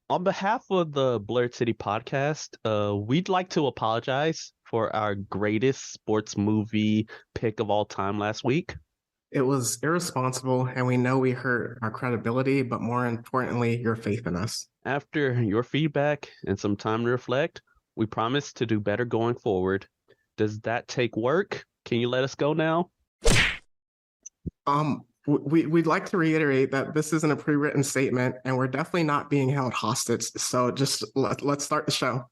On behalf of the Blurred City podcast, we'd like to apologize for our greatest sports movie pick of all time last week. It was irresponsible, and we know we hurt our credibility, but more importantly, your faith in us. After your feedback and some time to reflect, we promise to do better going forward. Does that take work? Can you let us go now? We'd like to reiterate that this isn't a pre-written statement, and we're definitely not being held hostage. So just let's start the show.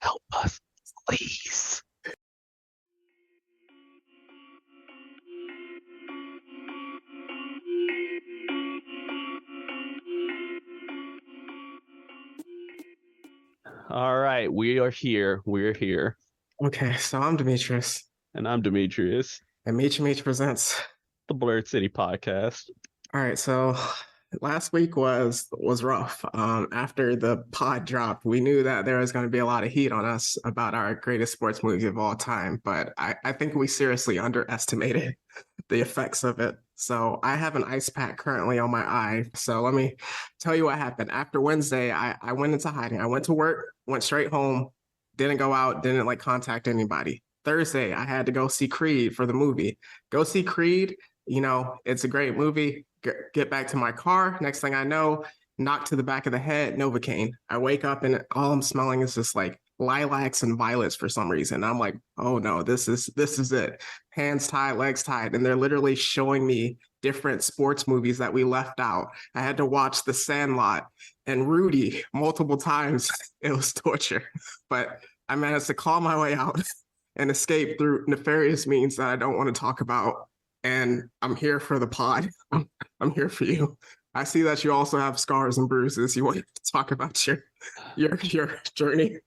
Help us, please. All right, we are here. We're here. Okay, so I'm Demetrius, And I'm Demetrius, and Meech presents the Blurred City podcast. All right, so last week was rough. After the pod dropped, we knew that there was going to be a lot of heat on us about our greatest sports movie of all time, but I think we seriously underestimated the effects of it. So I have an ice pack currently on my eye. So let me tell you what happened. After Wednesday, I went into hiding. I went to work, went straight home, didn't go out, didn't contact anybody. Thursday, I had to go see Creed for the movie. Go see Creed. It's a great movie. Get back to my car. Next thing I know, knocked to the back of the head, Novocaine. I wake up and all I'm smelling is just like lilacs and violets for some reason. I'm like, oh no, this is it. Hands tied, legs tied, and they're literally showing me different sports movies that we left out. I had to watch The Sandlot and Rudy multiple times. It was torture, but I managed to claw my way out and escape through nefarious means that I don't want to talk about. And I'm here for the pod. I'm here for you. I see that you also have scars and bruises. You want to talk about your journey?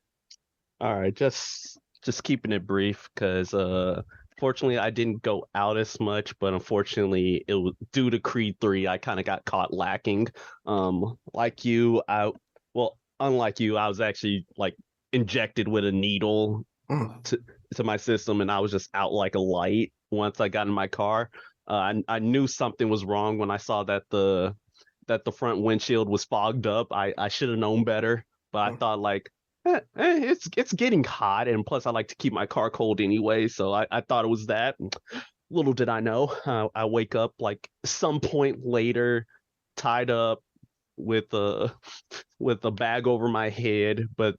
All right, just keeping it brief because fortunately I didn't go out as much, but unfortunately it was due to Creed 3, I kind of got caught lacking. Like you, unlike you, I was actually like injected with a needle to my system, and I was just out like a light once I got in my car. I knew something was wrong when I saw that the front windshield was fogged up. I should have known better, but I thought like it's getting hot, and plus I like to keep my car cold anyway, so I thought it was that. Little did I know, I wake up like some point later, tied up with a bag over my head, but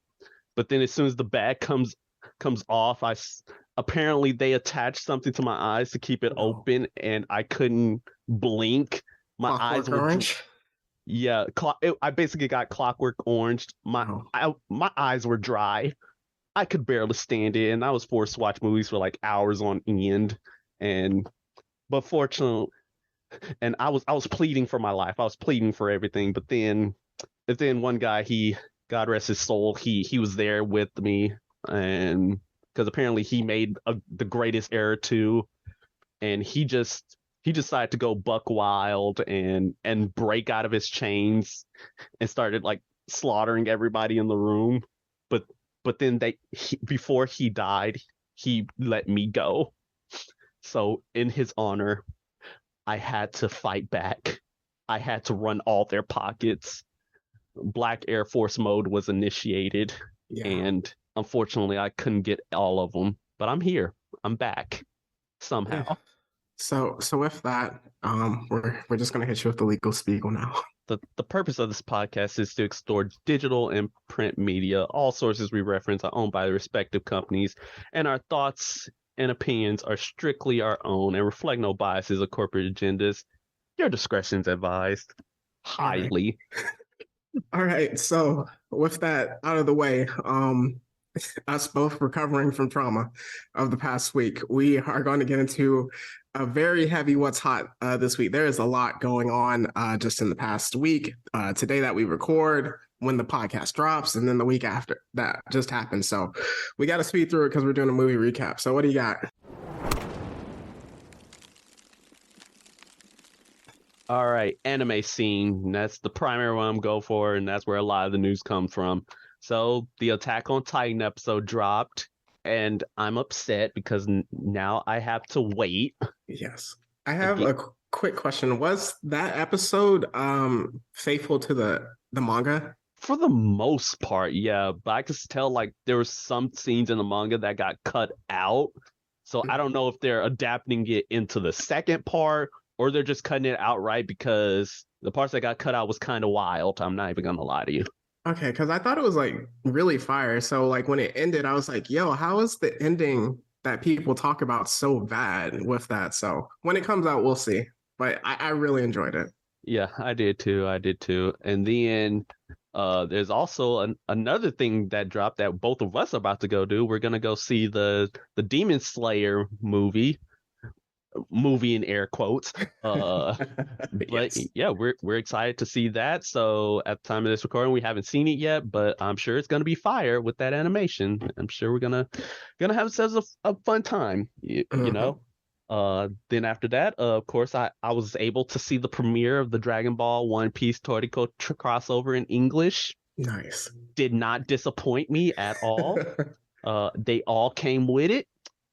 then as soon as the bag comes off, apparently they attached something to my eyes to keep it open, and I couldn't blink. My eyes were orange. Yeah, I basically got clockwork orange. My eyes were dry. I could barely stand it, and I was forced to watch movies for like hours on end. And but fortunately, and I was pleading for my life. I was pleading for everything. But then one guy, God rest his soul, he was there with me, and because apparently he made the greatest error too, and he decided to go buck wild and break out of his chains and started like slaughtering everybody in the room. But then before he died, he let me go. So in his honor, I had to fight back. I had to run all their pockets. Black Air Force mode was initiated, and unfortunately, I couldn't get all of them. But I'm here. I'm back somehow. Yeah. So with that, we're just gonna hit you with the legal spiel now. The purpose of this podcast is to extort digital and print media. All sources we reference are owned by the respective companies, and our thoughts and opinions are strictly our own and reflect no biases or corporate agendas. Your discretion is advised. Highly. All right. So with that out of the way, us both recovering from trauma of the past week, we are going to get into a very heavy what's hot this week. There is a lot going on just in the past week. Today that we record, when the podcast drops, and then the week after that just happened. So we got to speed through it because we're doing a movie recap. So what do you got? All right, anime scene. That's the primary one I'm going for, and that's where a lot of the news comes from. So the Attack on Titan episode dropped, and I'm upset because now I have to wait. Yes. I have a quick question. Was that episode faithful to the manga? For the most part, yeah, but I could tell like there were some scenes in the manga that got cut out. So I don't know if they're adapting it into the second part or they're just cutting it outright because the parts that got cut out was kind of wild. I'm not even gonna lie to you. Okay, because I thought it was like really fire. So like when it ended, I was like, yo, how is the ending that people talk about so bad with that? So when it comes out, we'll see. But I really enjoyed it. Yeah, I did too. I did too. And then there's also another thing that dropped that both of us are about to go do. We're gonna go see the Demon Slayer movie in air quotes. But Yes. yeah, we're excited to see that. So at the time of this recording, we haven't seen it yet, but I'm sure it's gonna be fire with that animation. I'm sure we're gonna have ourselves a fun time. You Mhm. know. Then after that, of course, I was able to see the premiere of the Dragon Ball One Piece Toriko crossover in English. Nice. Did not disappoint me at all. They all came with it,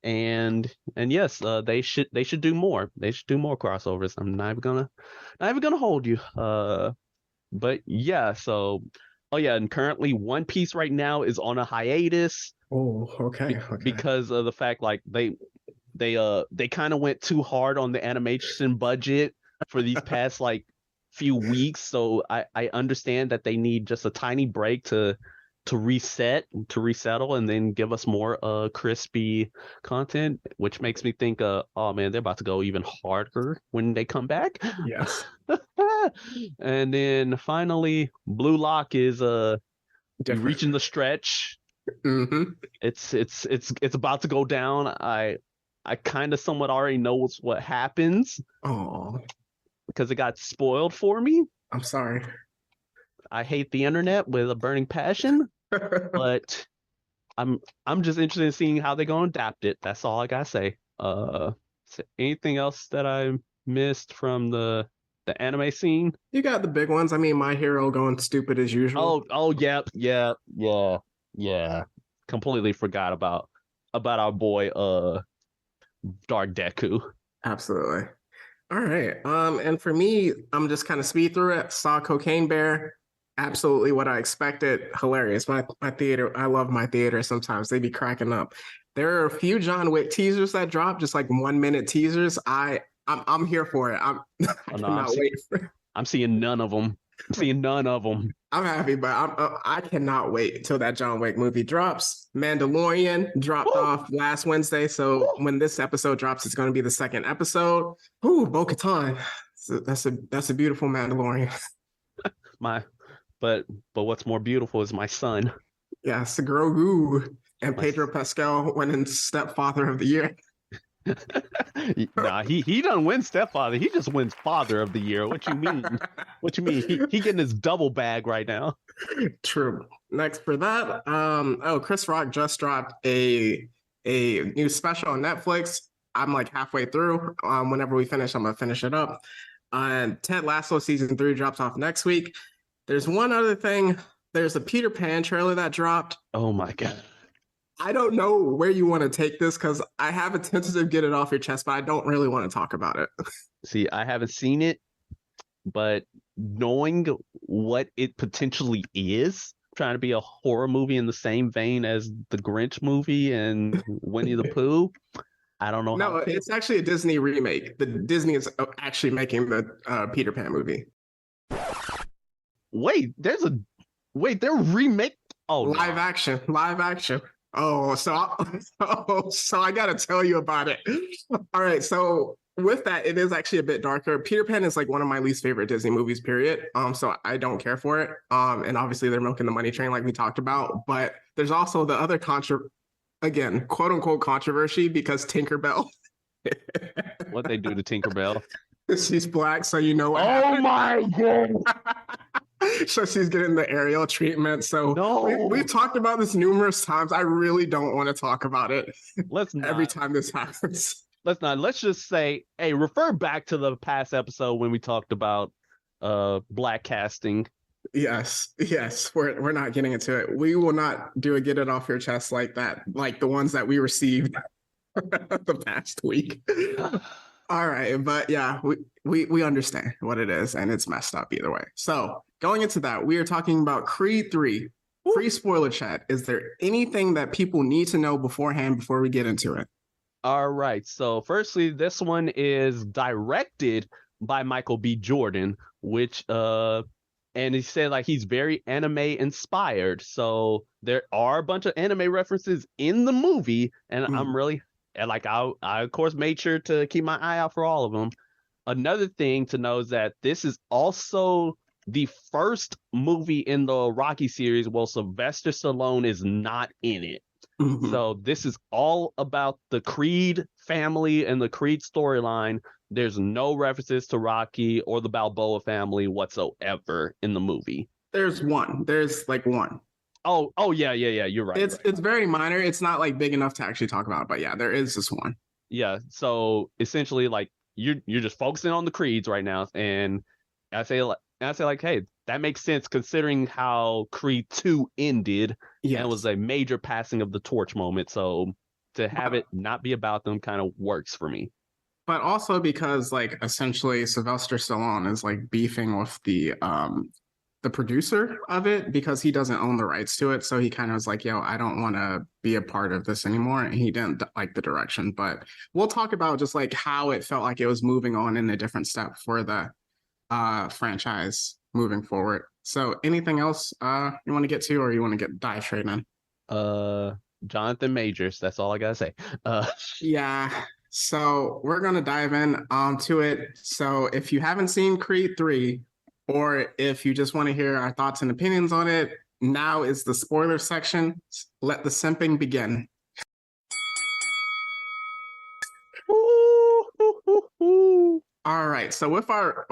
and yes, they should do more. They should do more crossovers. I'm not even gonna hold you. But yeah, so oh yeah, and currently One Piece right now is on a hiatus Oh, okay, okay. because of the fact like they kind of went too hard on the animation budget for these past like few weeks. So I understand that they need just a tiny break to resettle and then give us more crispy content, which makes me think oh man, they're about to go even harder when they come back. Yes. And then finally Blue Lock is Different. reaching the stretch. Hmm. It's about to go down. I kind of somewhat already know what happens Oh, because it got spoiled for me. I'm sorry. I hate the internet with a burning passion, but I'm just interested in seeing how they're gonna adapt it. That's all I gotta say. Anything else that I missed from the anime scene? You got the big ones. I mean, My Hero going stupid as usual. Oh, yeah. Completely forgot about our boy Dark Deku. Absolutely. All right. And for me, I'm just kind of speed through it. Saw Cocaine Bear. Absolutely what I expected. Hilarious. My theater, I love my theater sometimes. They be cracking up. There are a few John Wick teasers that drop, just like 1 minute teasers. I'm here for it. I Oh no, cannot wait. I'm seeing none of them. I'm seeing none of them. I'm happy, but I cannot wait till that John Wick movie drops. Mandalorian dropped Woo! off last Wednesday, so Woo! when this episode drops, it's going to be the second episode. Ooh, Bo-Katan. So that's a beautiful Mandalorian. My, but what's more beautiful is my son. Yes, Grogu and My Pedro Pascal winning Stepfather of the Year. nah, he doesn't win stepfather. He just wins father of the year. What you mean? What you mean? He getting his double bag right now. True. Next for that, Chris Rock just dropped a new special on Netflix. I'm like halfway through. Whenever we finish, I'm gonna finish it up. And Ted Lasso season 3 drops off next week. There's one other thing. There's a Peter Pan trailer that dropped. Oh my god. I don't know where you want to take this because I have a tentative get it off your chest, but I don't really want to talk about it. See, I haven't seen it, but knowing what it potentially is, trying to be a horror movie in the same vein as the Grinch movie and Winnie the Pooh, I don't know how No, to feel. it's actually a Disney remake. The Disney is actually making the Peter Pan movie. Wait, they're remake. Oh Live no. action, live action. Oh, so I gotta tell you about it. All right, so with that, it is actually a bit darker. Peter Pan is like one of my least favorite Disney movies, period. So I don't care for it. And obviously they're milking the money train like we talked about. But there's also the other again, quote unquote controversy because Tinkerbell, What they do to Tinkerbell? she's black, so you know what Oh happened. my god. So she's getting the Ariel treatment. So No. we've talked about this numerous times. I really don't want to talk about it Let's every not. time this happens. Let's not. Let's just say, hey, refer back to the past episode when we talked about black casting. Yes, we're not getting into it. We will not do a get it off your chest like that, like the ones that we received the past week. All right, but yeah, we understand what it is, and it's messed up either way. So going into that, we are talking about Creed 3. Free spoiler chat. Is there anything that people need to know beforehand before we get into it? All right. So, firstly, this one is directed by Michael B. Jordan, which and he said like he's very anime inspired. So there are a bunch of anime references in the movie, and I'm really and like I of course made sure to keep my eye out for all of them. Another thing to know is that this is also the first movie in the Rocky series where Sylvester Stallone is not in it. So this is all about the Creed family and the Creed storyline. There's no references to Rocky or the Balboa family whatsoever in the movie. There's one. There's like one. Oh yeah. You're right. It's very minor. It's not like big enough to actually talk about, but yeah, there is this one. Yeah. So essentially, like you're just focusing on the Creeds right now, and I say like, hey, that makes sense considering how Creed 2 ended. Yes. And it was a major passing of the torch moment. So to have it not be about them kind of works for me. But also because like essentially Sylvester Stallone is like beefing with the producer of it because he doesn't own the rights to it. So he kind of was like, yo, I don't want to be a part of this anymore. And he didn't like the direction. But we'll talk about just like how it felt like it was moving on in a different step for the franchise moving forward. So anything else you want to get to, or you want to dive straight in? Jonathan Majors, that's all I gotta say. Yeah, so we're gonna dive in to it. So if you haven't seen Creed 3, or if you just want to hear our thoughts and opinions on it, now is the spoiler section. Let the simping begin. All right, so with our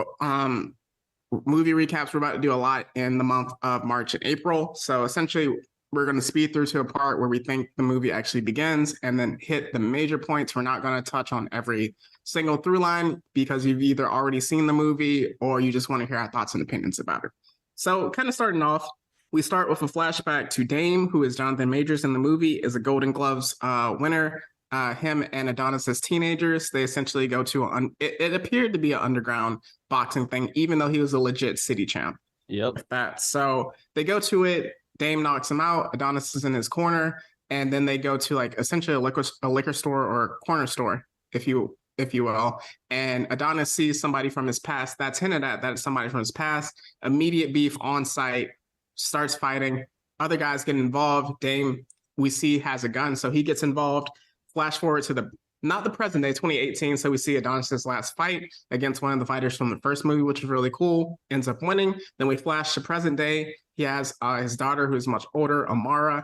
movie recaps, we're about to do a lot in the month of March and April. So essentially, we're going to speed through to a part where we think the movie actually begins and then hit the major points. We're not going to touch on every single through line because you've either already seen the movie or you just want to hear our thoughts and opinions about it. So kind of starting off, we start with a flashback to Dame, who is Jonathan Majors in the movie, is a Golden Gloves winner. Him and Adonis as teenagers, they essentially go to it appeared to be an underground boxing thing, even though he was a legit city champ. Yep. With that. So they go to it. Dame knocks him out. Adonis is in his corner, and then they go to like essentially a liquor store or corner store, if you will. And Adonis sees somebody from his past. That's hinted at that it's somebody from his past. Immediate beef on site. Starts fighting. Other guys get involved. Dame, we see, has a gun, so he gets involved. Flash forward to not the present day, 2018. So we see Adonis's last fight against one of the fighters from the first movie, which is really cool. Ends up winning. Then we flash to present day. He has his daughter, who's much older, Amara.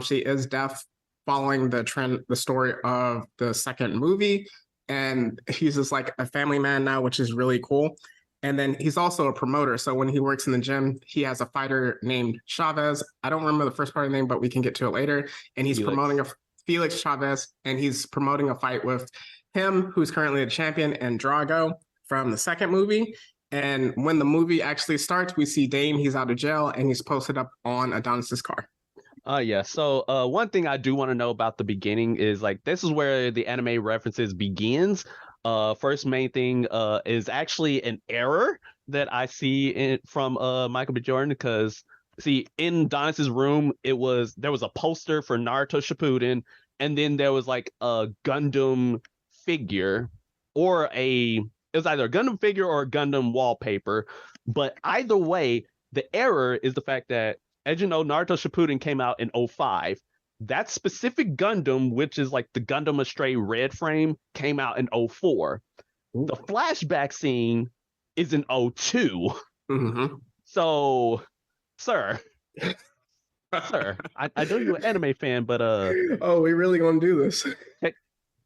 She is deaf, following the story of the second movie. And he's just like a family man now, which is really cool. And then he's also a promoter. So when he works in the gym, he has a fighter named Chavez. I don't remember the first part of the name, but we can get to it later. And he's promoting Felix Chavez, and he's promoting a fight with him, who's currently a champion, and Drago from the second movie. And when the movie actually starts, we see Dame, he's out of jail, and he's posted up on Adonis's car. Yeah. So one thing I do want to know about the beginning is like this is where the anime references begins. First main thing is actually an error that I see from Michael B. Jordan, because see, in Adonis's room, there was a poster for Naruto Shippuden, and then there was like a Gundam figure, or it was either a Gundam figure or a Gundam wallpaper. But either way, the error is the fact that, as you know, Naruto Shippuden came out in 2005. That specific Gundam, which is like the Gundam Astray Red frame, came out in 2004. Ooh. The flashback scene is in 2002. Mm-hmm. So, sir, I know you're an anime fan, but oh, we really gonna do this? Hey,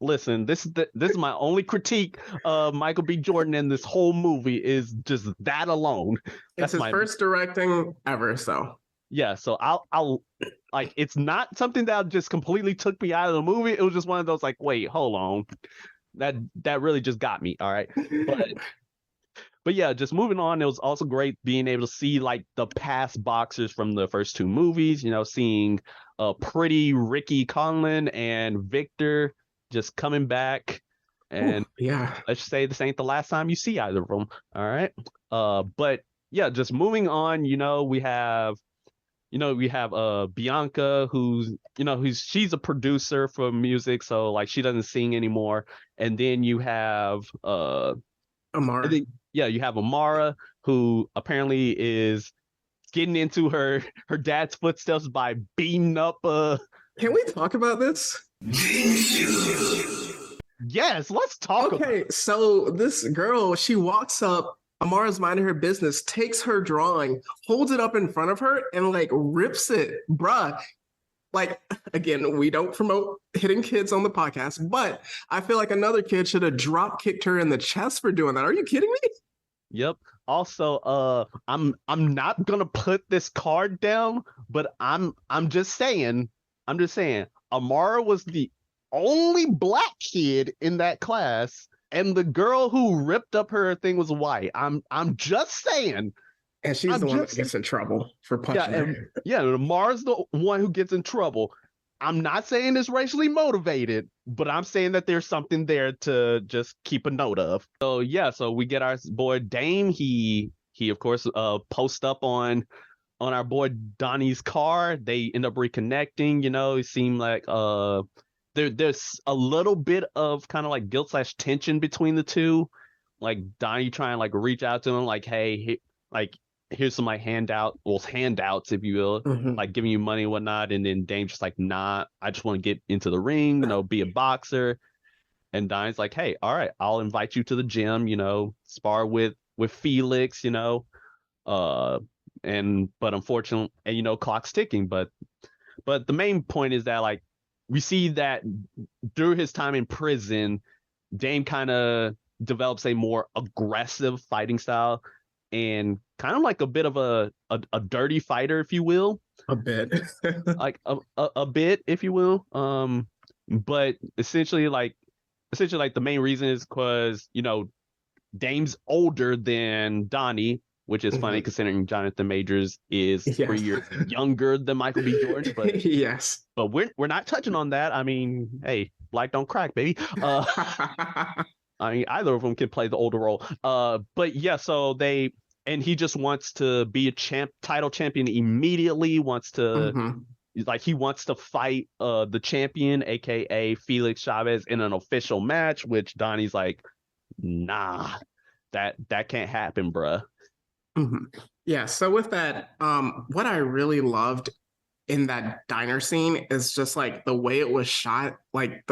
listen, this is my only critique of Michael B. Jordan in this whole movie is just that alone. It's his first directing ever, so. Yeah, so I'll like, it's not something that just completely took me out of the movie. It was just one of those like, wait, hold on, that really just got me. All right, but yeah, just moving on. It was also great being able to see like the past boxers from the first two movies. You know, seeing pretty Ricky Conlon and Victor just coming back, and yeah, let's say this ain't the last time you see either of them. All right, but yeah, just moving on, we have Bianca, who's she's a producer for music, so like she doesn't sing anymore. And then you have and Amara. then yeah, you have Amara, who apparently is getting into her dad's footsteps by beating up Can we talk about this? yes, let's talk about Okay, so this girl, she walks up, Amara's minding her business, takes her drawing, holds it up in front of her, and like rips it. Bruh. Like, again, we don't promote hitting kids on the podcast, but I feel like another kid should have drop kicked her in the chest for doing that. Are you kidding me? Yep. Also, I'm not gonna put this card down, but I'm just saying, Amara was the only black kid in that class, and the girl who ripped up her thing was white. I'm just saying. And she's I'm the one that just gets in trouble for yeah, punching and her. yeah, Amara's the one who gets in trouble. I'm not saying it's racially motivated, but I'm saying that there's something there to just keep a note of. So yeah, so we get our boy Dame. He of course post up on our boy Donnie's car. They end up reconnecting. It seemed like there's a little bit of kind of like guilt/tension between the two. Like Donnie trying like reach out to him, like, hey, like here's some like handouts, if you will, Mhm. like giving you money and whatnot. And then Dame's just like, nah, I just want to get into the ring, be a boxer. And Donnie's like, hey, all right, I'll invite you to the gym, spar with Felix, uh, but unfortunately, and clock's ticking. But the main point is that like we see that through his time in prison, Dame kind of develops a more aggressive fighting style and kind of like a bit of a dirty fighter, if you will, A bit. like a bit, if you will. But essentially like the main reason is because Dame's older than Donnie, which is funny Mhm. considering Jonathan Majors is 3 years Yes. younger than Michael B. Jordan. But Yes. but we're not touching on that. I mean, hey, black don't crack, baby. I mean, either of them can play the older role. But yeah, so he just wants to be a title champion immediately. Mhm. He wants to fight the champion, aka Felix Chavez, in an official match. Which Donnie's like, nah, that can't happen, bruh. Mhm. Yeah, so with that, what I really loved in that diner scene is just like the way it was shot, like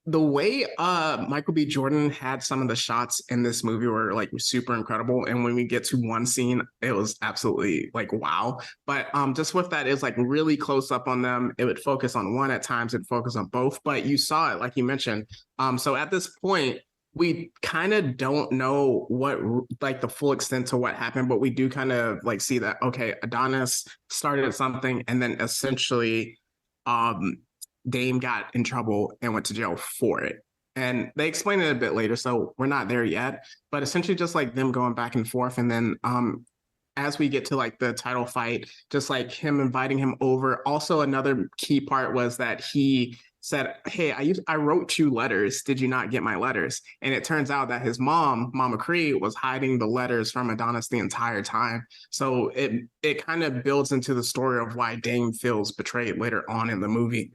the way Michael B. Jordan had some of the shots in this movie were like super incredible. And when we get to one scene, it was absolutely like wow. But just with that, it was like really close up on them. It would focus on one at times, it'd focus on both, but you saw it like you mentioned. So at this point, we kind of don't know what like the full extent to what happened, but we do kind of like see that okay, Adonis started something and then essentially um Dame got in trouble and went to jail for it. And they explain it a bit later, so we're not there yet. But essentially, just like them going back and forth, and then as we get to like the title fight, just like him inviting him over. Also, another key part was that he said, "Hey, I wrote you letters. Did you not get my letters?" And it turns out that his mom, Mama Cree, was hiding the letters from Adonis the entire time. So it kind of builds into the story of why Dame feels betrayed later on in the movie.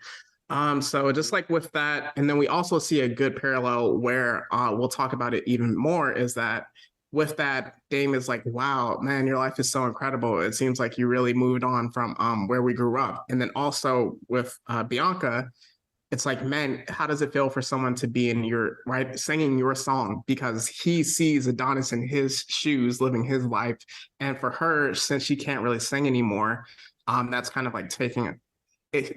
So just like with that, and then we also see a good parallel where we'll talk about it even more is that with that, Dame is like, wow, man, your life is so incredible. It seems like you really moved on from where we grew up. And then also with Bianca, it's like, man, how does it feel for someone to be in your right singing your song because he sees Adonis in his shoes, living his life, and for her, since she can't really sing anymore, that's kind of like taking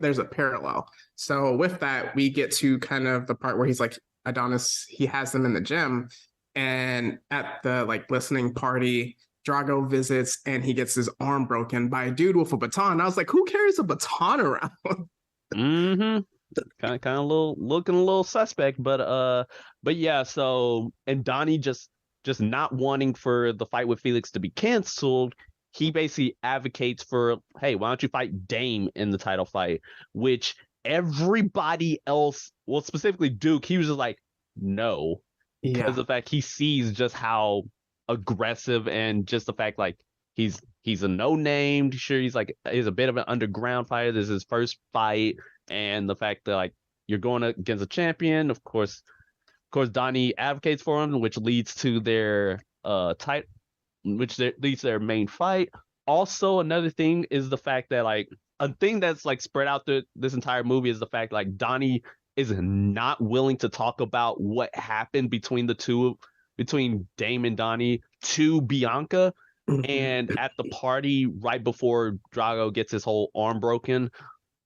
there's a parallel. So with that, we get to kind of the part where he's like Adonis, he has them in the gym, and at the like listening party, Drago visits and he gets his arm broken by a dude with a baton. I was like, who carries a baton around? Mm-hmm. Kind of looking a little suspect, but yeah. So and Donnie just not wanting for the fight with Felix to be canceled, he basically advocates for, hey, why don't you fight Dame in the title fight? Which everybody else, well, specifically Duke, he was just like, no, because Yeah. of the fact he sees just how aggressive, and just the fact like he's a no name. Sure, he's a bit of an underground fighter. This is his first fight, and the fact that like you're going against a champion, of course, Donnie advocates for him, which leads to their leads to their main fight. Also, another thing is the fact that like a thing that's like spread out through this entire movie is the fact like Donnie is not willing to talk about what happened between Dame and Donnie to Bianca. And at the party right before Drago gets his whole arm broken,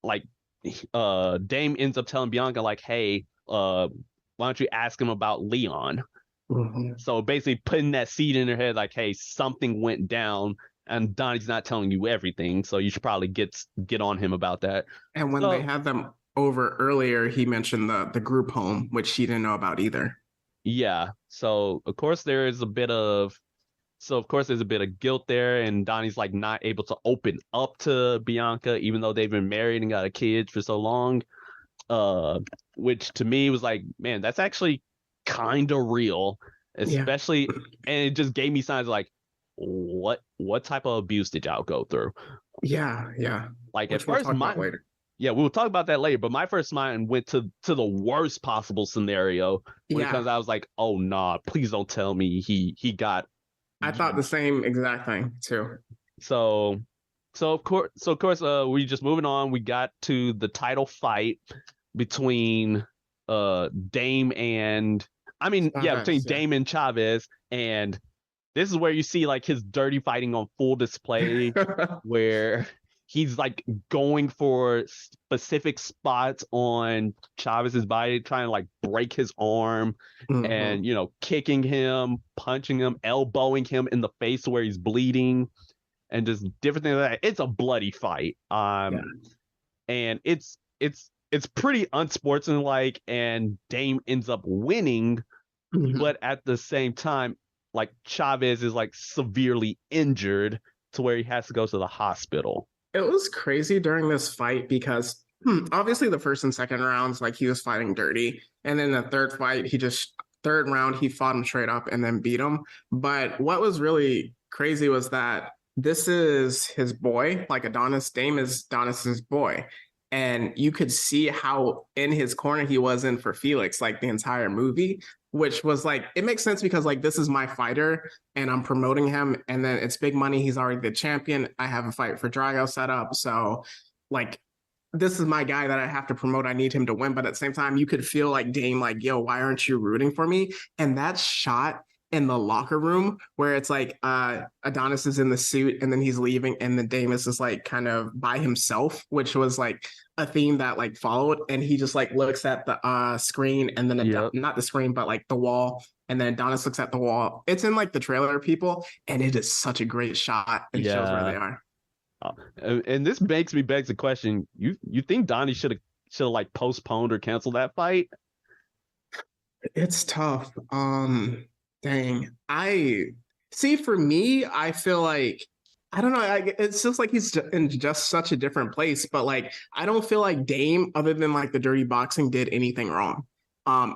like Dame ends up telling Bianca like, hey, why don't you ask him about Leon? So basically putting that seed in her head like, hey, something went down and Donnie's not telling you everything, so you should probably get on him about that. And when they had them over earlier, he mentioned the group home, which she didn't know about either. Yeah. So of course there's a bit of guilt there, and Donnie's like not able to open up to Bianca, even though they've been married and got a kid for so long. Which to me was like, man, that's actually kind of real, especially, and it just gave me signs like, what type of abuse did y'all go through? Yeah. Like which at first, later. Yeah, we'll talk about that later. But my first mind went to the worst possible scenario because I was like, oh nah, please don't tell me he got. I thought the same exact thing too. So of course, we just moving on. We got to the title fight between Dame and Dame and Chavez, and this is where you see like his dirty fighting on full display, where he's like going for specific spots on Chavez's body, trying to like break his arm, and kicking him, punching him, elbowing him in the face where he's bleeding, and just different things like that. It's a bloody fight. And it's pretty unsportsmanlike, and Dame ends up winning, but at the same time, like Chavez is like severely injured to where he has to go to the hospital. It was crazy during this fight because obviously the first and second rounds, like he was fighting dirty. And then the third fight, third round, he fought him straight up and then beat him. But what was really crazy was that this is his boy, like Adonis. Dame is Adonis's boy. And you could see how in his corner he was in for Felix, like the entire movie, which was like, it makes sense because like, this is my fighter and I'm promoting him. And then it's big money. He's already the champion. I have a fight for Drago set up. So like, this is my guy that I have to promote. I need him to win. But at the same time, you could feel like Dame, like, yo, why aren't you rooting for me? And that shot in the locker room where it's like Adonis is in the suit and then he's leaving and then Dame is just like kind of by himself, which was like a theme that like followed, and he just like looks at the screen and then not the screen but like the wall, and then Adonis looks at the wall. It's in like the trailer, people, and it is such a great shot and shows where they are. And this makes me beg the question, you think Donnie should have like postponed or canceled that fight? It's tough. Dang. I see, for me, I feel like, I don't know. It's just like he's in just such a different place. But like, I don't feel like Dame, other than like the dirty boxing, did anything wrong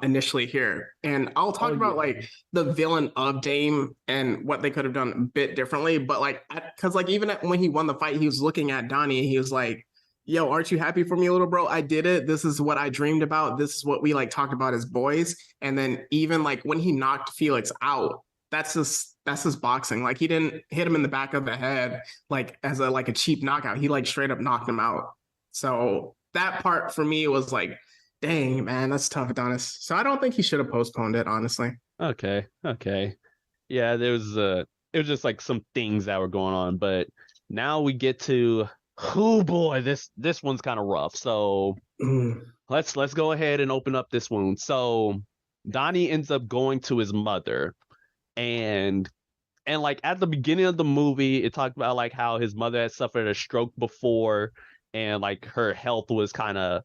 initially here. And I'll talk about like the villain of Dame and what they could have done a bit differently. But like, because like even when he won the fight, he was looking at Donnie and he was like, yo, aren't you happy for me, little bro? I did it. This is what I dreamed about. This is what we like talked about as boys. And then even like when he knocked Felix out, that's his boxing. Like he didn't hit him in the back of the head like as a cheap knockout. He like straight up knocked him out. So that part for me was like, dang, man, that's tough, Adonis. So I don't think he should have postponed it, honestly. Okay. Yeah, it was just like some things that were going on, but now we get to, oh boy, this one's kind of rough. So let's go ahead and open up this wound. So Donnie ends up going to his mother, and like at the beginning of the movie, it talked about like how his mother had suffered a stroke before, and like her health was kind of,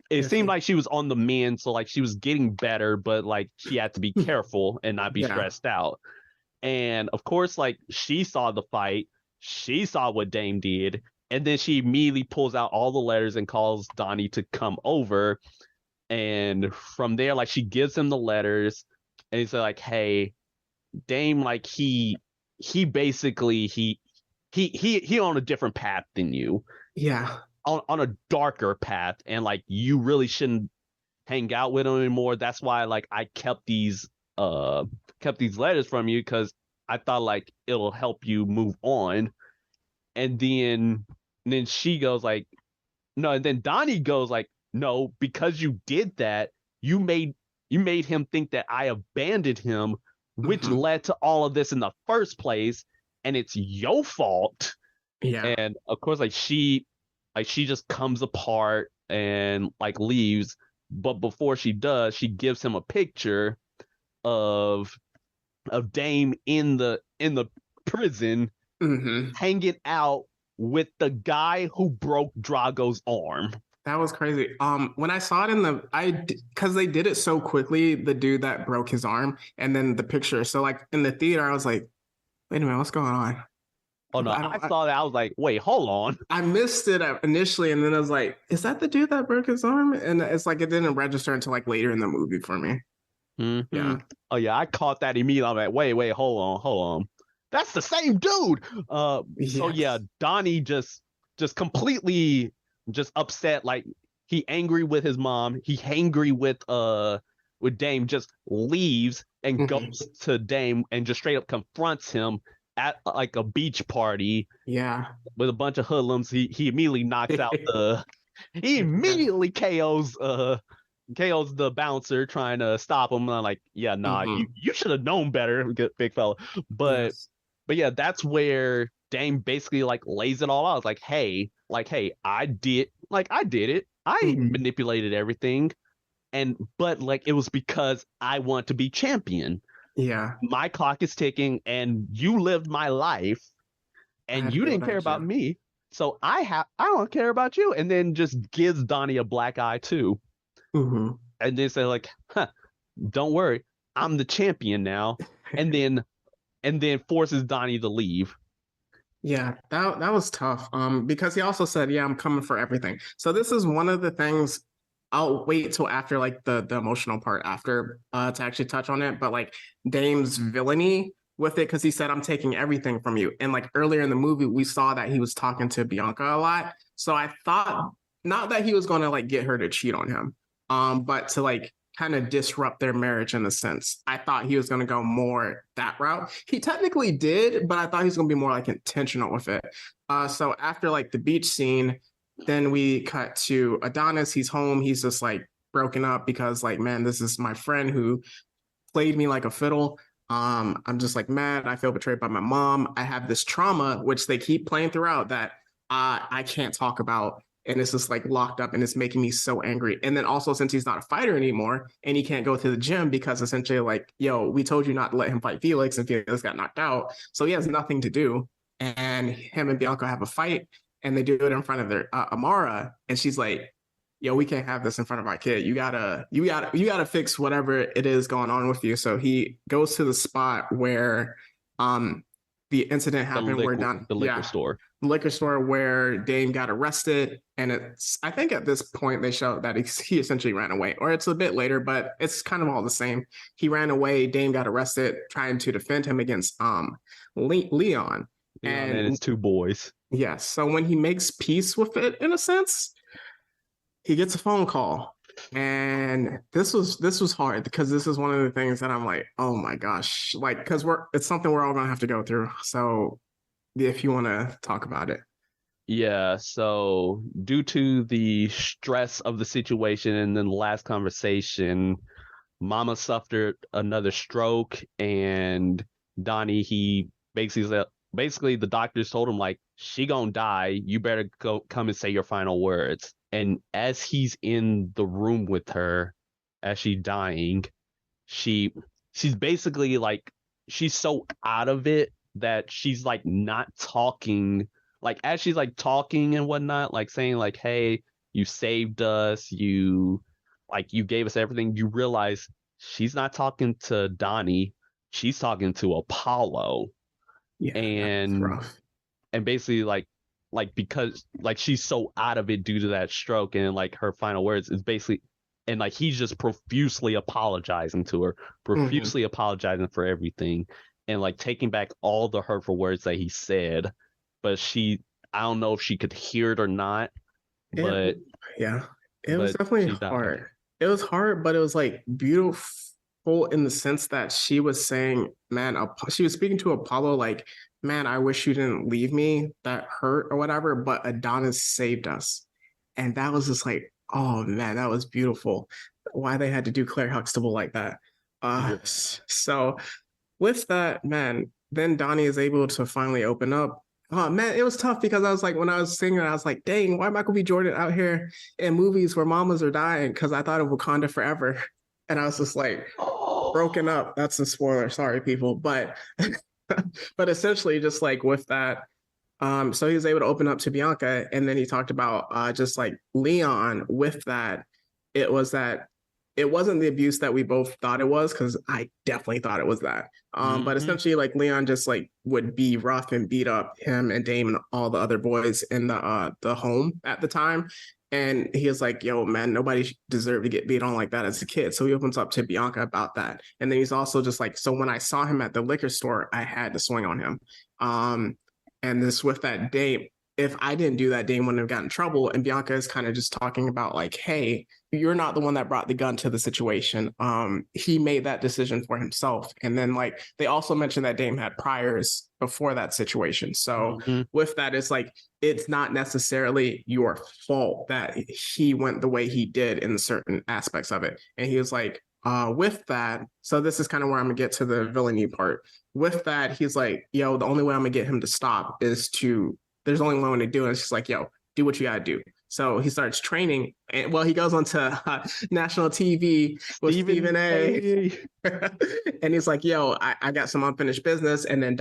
it seemed like she was on the mend, so like she was getting better, but like she had to be careful and not be stressed out. And of course, like she saw the fight, she saw what Dame did, and then she immediately pulls out all the letters and calls Donnie to come over. And from there, like she gives him the letters, and he's like, hey, Dame, like he basically he on a different path than you, Yeah. on a darker path, and like you really shouldn't hang out with him anymore. That's why like I kept these letters from you, because I thought like it'll help you move on. And then she goes like, no, and then Donnie goes like, no, because you did that, you made you made him think that I abandoned him, which Hmm. led to all of this in the first place, and it's your fault. Yeah. And of course, like she just comes apart and like leaves. But before she does, she gives him a picture of Dame in the prison, Hmm. hanging out with the guy who broke Drago's arm. That was crazy. When I saw it in because they did it so quickly, the dude that broke his arm, and then the picture. So like in the theater, I was like, wait a minute, what's going on? Oh no, I I don't. saw that. I was like, wait, hold on. I missed it initially, and then I was like, "Is that the dude that broke his arm?" And it's like it didn't register until like later in the movie for me. Hmm. Yeah. Oh yeah, I caught that immediately. I'm like, wait, hold on. That's the same dude. So yeah, Yes. Donnie just completely just upset. Like he angry with his mom. He angry with Dame. Just leaves and Hmm. goes to Dame and just straight up confronts him at like a beach party Yeah. with a bunch of hoodlums. He immediately knocks out the. He Yeah. immediately KO's the bouncer trying to stop him. I'm like, yeah, nah, Hmm. you should have known better, big fella. But Yes. but yeah, that's where Dame basically like lays it all out. It's like, hey, I did it. I Hmm. manipulated everything, and but like it was because I want to be champion. Yeah. My clock is ticking, and you lived my life, I and had to you do what didn't I care about can. me. So I don't care about you. And then just gives Donnie a black eye too. Hmm. And then say like, huh, don't worry, I'm the champion now. And then forces Donnie to leave. Yeah, that was tough. Because he also said, "Yeah, I'm coming for everything." So this is one of the things. I'll wait till after like the emotional part after to actually touch on it. But like Dame's villainy with it, because he said, "I'm taking everything from you." And like earlier in the movie, we saw that he was talking to Bianca a lot. So I thought not that he was going to like get her to cheat on him, but to like kind of disrupt their marriage in a sense. I thought he was going to go more that route. He technically did, but I thought he was going to be more like intentional with it. So after like the beach scene, then we cut to Adonis. He's home. He's just like broken up because like, man, this is my friend who played me like a fiddle. I'm just like mad. I feel betrayed by my mom. I have this trauma, which they keep playing throughout that I can't talk about. And it's just like locked up and it's making me so angry. And then also, since he's not a fighter anymore and he can't go to the gym because essentially, like, yo, we told you not to let him fight Felix and Felix got knocked out. So he has nothing to do. And him and Bianca have a fight and they do it in front of their Amara. And she's like, yo, we can't have this in front of our kid. You gotta fix whatever it is going on with you. So he goes to the spot where um the incident happened where Don The liquor yeah, store. liquor store where Dame got arrested. And it's I think at this point they show that he essentially ran away. Or it's a bit later, but it's kind of all the same. He ran away, Dame got arrested trying to defend him against Leon. Leon and And his two boys. yes, so when he makes peace with it in a sense, he gets a phone call. And this was hard because this is one of the things that I'm like, oh my gosh, like because it's something we're all gonna have to go through. So if you want to talk about it. Yeah, so due to the stress of the situation and then the last conversation, Mama suffered another stroke, and Donnie, he basically the doctors told him like she gonna die. You better go come and say your final words. And as he's in the room with her, as she's dying, she she's basically like she's so out of it that she's like not talking. Like as she's like talking and whatnot, like saying like, "Hey, you saved us. You gave us everything." You realize she's not talking to Donnie. She's talking to Apollo. Yeah, that was And rough. basically like because like she's so out of it due to that stroke, and like her final words is basically and like he's just profusely apologizing to her, profusely apologizing for everything, and like taking back all the hurtful words that he said. But I don't know if she could hear it or not, but it was definitely she died. hard. It was hard, but it was like beautiful in the sense that she was saying, man, she was speaking to Apollo like, man, I wish you didn't leave me. That hurt or whatever, but Adonis saved us. And that was just like, oh man, that was beautiful. Why they had to do Claire Huxtable like that. So with that, man, then Donnie is able to finally open up. Oh man, it was tough because I was like, when I was singing, I was like, dang, why Michael B. Jordan out here in movies where mamas are dying? Because I thought of Wakanda Forever. And I was just like, broken up. That's a spoiler. Sorry, people. But but essentially just like with that, so he was able to open up to Bianca, and then he talked about just like Leon with that. It was that it wasn't the abuse that we both thought it was, because I definitely thought it was that. But essentially, like Leon just like would be rough and beat up him and Dame and all the other boys in the home at the time. And he was like, yo, man, nobody deserved to get beat on like that as a kid. So he opens up to Bianca about that. And then he's also just like, so when I saw him at the liquor store, I had to swing on him. And this with that Dame, if I didn't do that, Dame wouldn't have gotten in trouble. And Bianca is kind of just talking about like, hey, you're not the one that brought the gun to the situation. He made that decision for himself. And then like they also mentioned that Dame had priors before that situation. So with that, it's like, it's not necessarily your fault that he went the way he did in certain aspects of it. And he was like, with that, so this is kind of where I'm gonna get to the villainy part. With that, he's like, yo, the only way I'm gonna get him to stop is there's only one way to do it. It's just like, yo, do what you gotta do. So he starts training, and well, he goes onto national TV with Stephen A. And he's like, yo, I got some unfinished business. And then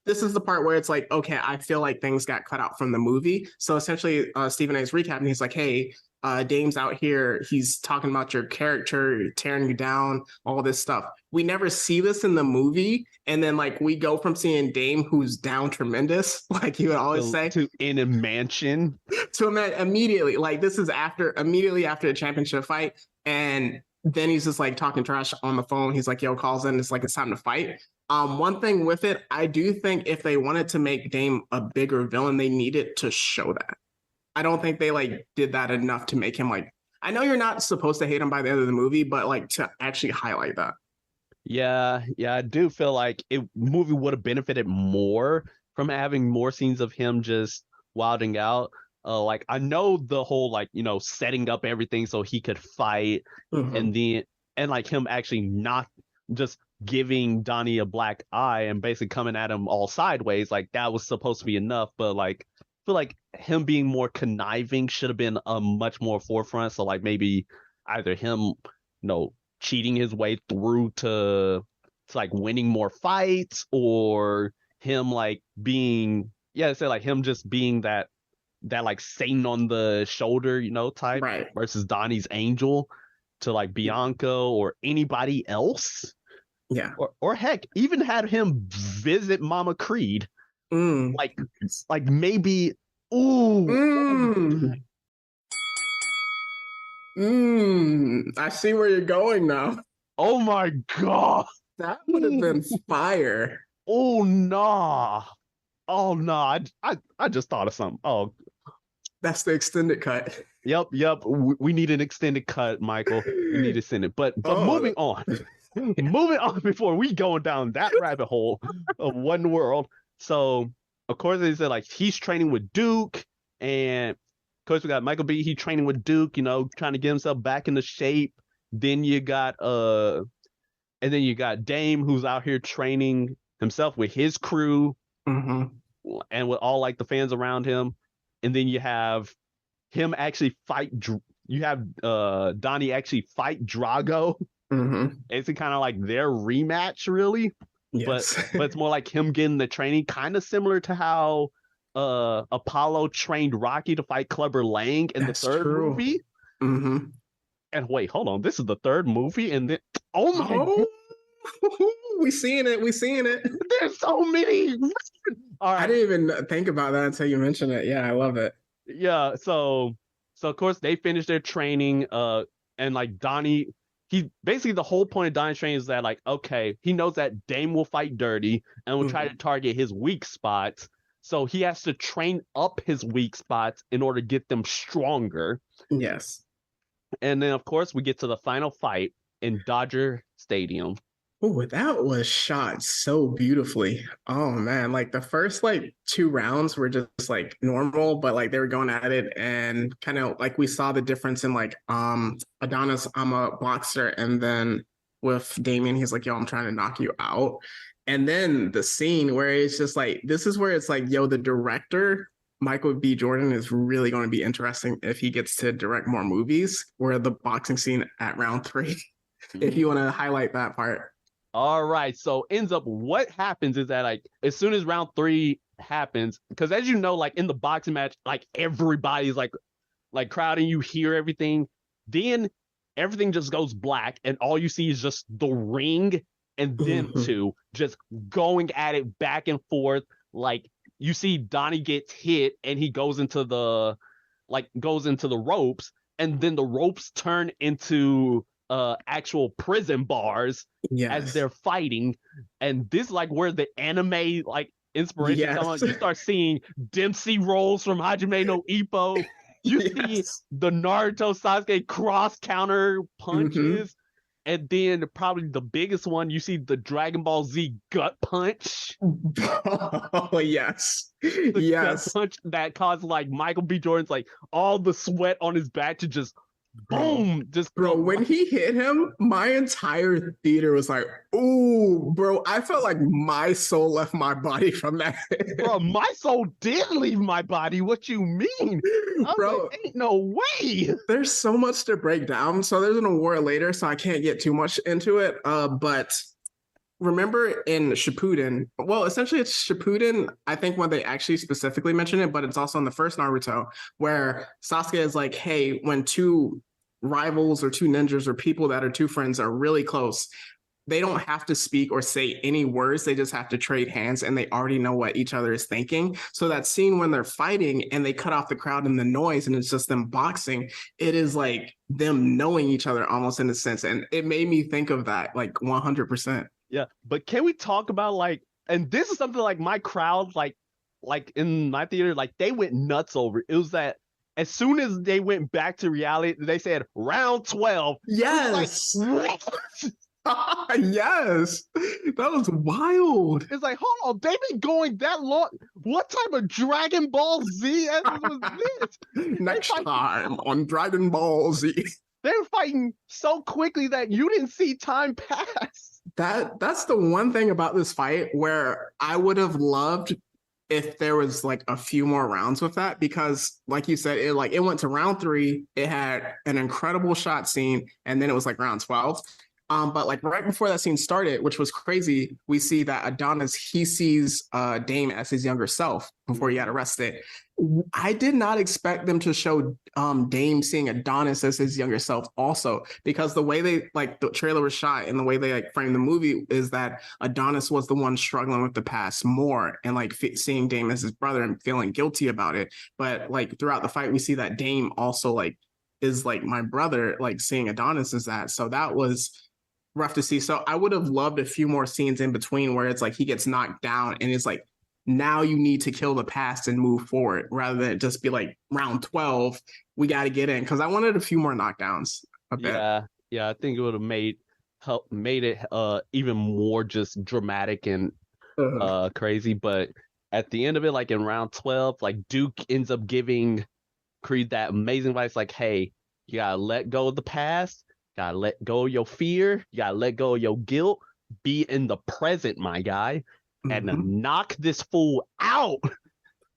this is the part where it's like, okay, I feel like things got cut out from the movie. So essentially, Stephen A. is recapping. He's like, hey, Dame's out here. He's talking about your character, tearing you down, all this stuff. We never see this in the movie. And then like we go from seeing Dame, who's down tremendous, like you would always say, to in a mansion, to a man immediately. Like this is immediately after the championship fight. And then he's just like talking trash on the phone. He's like, yo, calls in. It's like, it's time to fight. One thing with it, I do think if they wanted to make Dame a bigger villain, they needed to show that. I don't think they like did that enough to make him like, I know you're not supposed to hate him by the end of the movie, but like to actually highlight that. Yeah, I do feel like movie would have benefited more from having more scenes of him just wilding out. Like I know the whole like, setting up everything so he could fight, and like him actually not just giving Donnie a black eye and basically coming at him all sideways, like that was supposed to be enough. But like I feel like him being more conniving should have been a much more forefront. So like maybe either him, cheating his way through to like winning more fights, or him like being like him just being that like Satan on the shoulder, type, right, versus Donnie's angel to like Bianca or anybody else. Yeah. Or heck, even had him visit Mama Creed. Like maybe I see where you're going now. Oh my god. That would have been fire. Oh nah. I just thought of something. Oh, that's the extended cut. Yep. We need an extended cut, Michael. We need to send it. But moving on. Moving on before we go down that rabbit hole of One World. So of course they said like he's training with Duke, and of course we got Michael B. He training with Duke, trying to get himself back into shape. Then you got Dame, who's out here training himself with his crew, and with all like the fans around him. And then you have him actually fight. You have Donnie actually fight Drago. It's kind of like their rematch, really. Yes. But it's more like him getting the training, kind of similar to how Apollo trained Rocky to fight Clubber Lang in the third movie. And wait, hold on, this is the third movie, and then we seeing it. There's so many. All right. I didn't even think about that until you mentioned it. Yeah, I love it. Yeah, so of course they finished their training. And and like Donnie, he basically the whole point of Donnie's training is that like, okay, he knows that Dame will fight dirty and will try to target his weak spots. So he has to train up his weak spots in order to get them stronger. Yes. And then of course we get to the final fight in Dodger Stadium. Oh, that was shot so beautifully. Oh man, like the first like 2 rounds were just like normal, but like they were going at it and kind of like we saw the difference in like Adonis, I'm a boxer, and then with Damien, he's like, yo, I'm trying to knock you out. And then the scene where it's just like this is where it's like, yo, the director, Michael B. Jordan, is really going to be interesting if he gets to direct more movies, where the boxing scene at round 3. If you want to highlight that part. All right. So ends up what happens is that like as soon as round 3 happens, because as you know, like in the boxing match, like everybody's like crowding, you hear everything. Then everything just goes black, and all you see is just the ring and them two just going at it back and forth. Like you see Donnie gets hit and he goes into the ropes, and then the ropes turn into actual prison bars as they're fighting. And this is like where the anime like inspiration comes on. You start seeing Dempsey rolls from Hajime no Ippo. You see the Naruto Sasuke cross counter punches. And then probably the biggest one, you see the Dragon Ball Z gut punch. Oh, yes. The gut punch that caused like Michael B. Jordan's like all the sweat on his back to just boom, just bro. When he hit him, my entire theater was like, "Ooh, bro!" I felt like my soul left my body from that. Bro, my soul did leave my body. What you mean, bro? Like, ain't no way. There's so much to break down. So there's an award later, so I can't get too much into it. But remember in Shippuden, well, essentially it's Shippuden, I think when they actually specifically mention it, but it's also in the first Naruto, where Sasuke is like, hey, when 2 rivals or 2 ninjas or people that are 2 friends are really close, they don't have to speak or say any words. They just have to trade hands, and they already know what each other is thinking. So that scene when they're fighting and they cut off the crowd and the noise and it's just them boxing, it is like them knowing each other almost in a sense. And it made me think of that like 100%. Yeah, but can we talk about like, and this is something like my crowd, like in my theater, like they went nuts over. It was that as soon as they went back to reality, they said round 12. Yes. Like, yes. That was wild. It's like, hold on, they've been going that long. What type of Dragon Ball Z was this? Next time on Dragon Ball Z. They were fighting so quickly that you didn't see time pass. That's the one thing about this fight where I would have loved if there was like a few more rounds with that, because like you said, it went to round 3, it had an incredible shot scene, and then it was like round 12. But like right before that scene started, which was crazy, we see that Adonis, he sees Dame as his younger self before he got arrested. I did not expect them to show Dame seeing Adonis as his younger self also, because the way they like the trailer was shot and the way they like framed the movie is that Adonis was the one struggling with the past more and like seeing Dame as his brother and feeling guilty about it. But like throughout the fight, we see that Dame also like is like my brother, like seeing Adonis as that. So that was rough to see. So I would have loved a few more scenes in between where it's like he gets knocked down and it's like, now you need to kill the past and move forward, rather than just be like round 12, we got to get in. Because I wanted a few more knockdowns. Yeah, I think it would have made it even more just dramatic and crazy. But at the end of it, like in round 12, like Duke ends up giving Creed that amazing advice, like, hey, you gotta let go of the past, gotta let go of your fear, you gotta let go of your guilt, be in the present, my guy. And knock this fool out,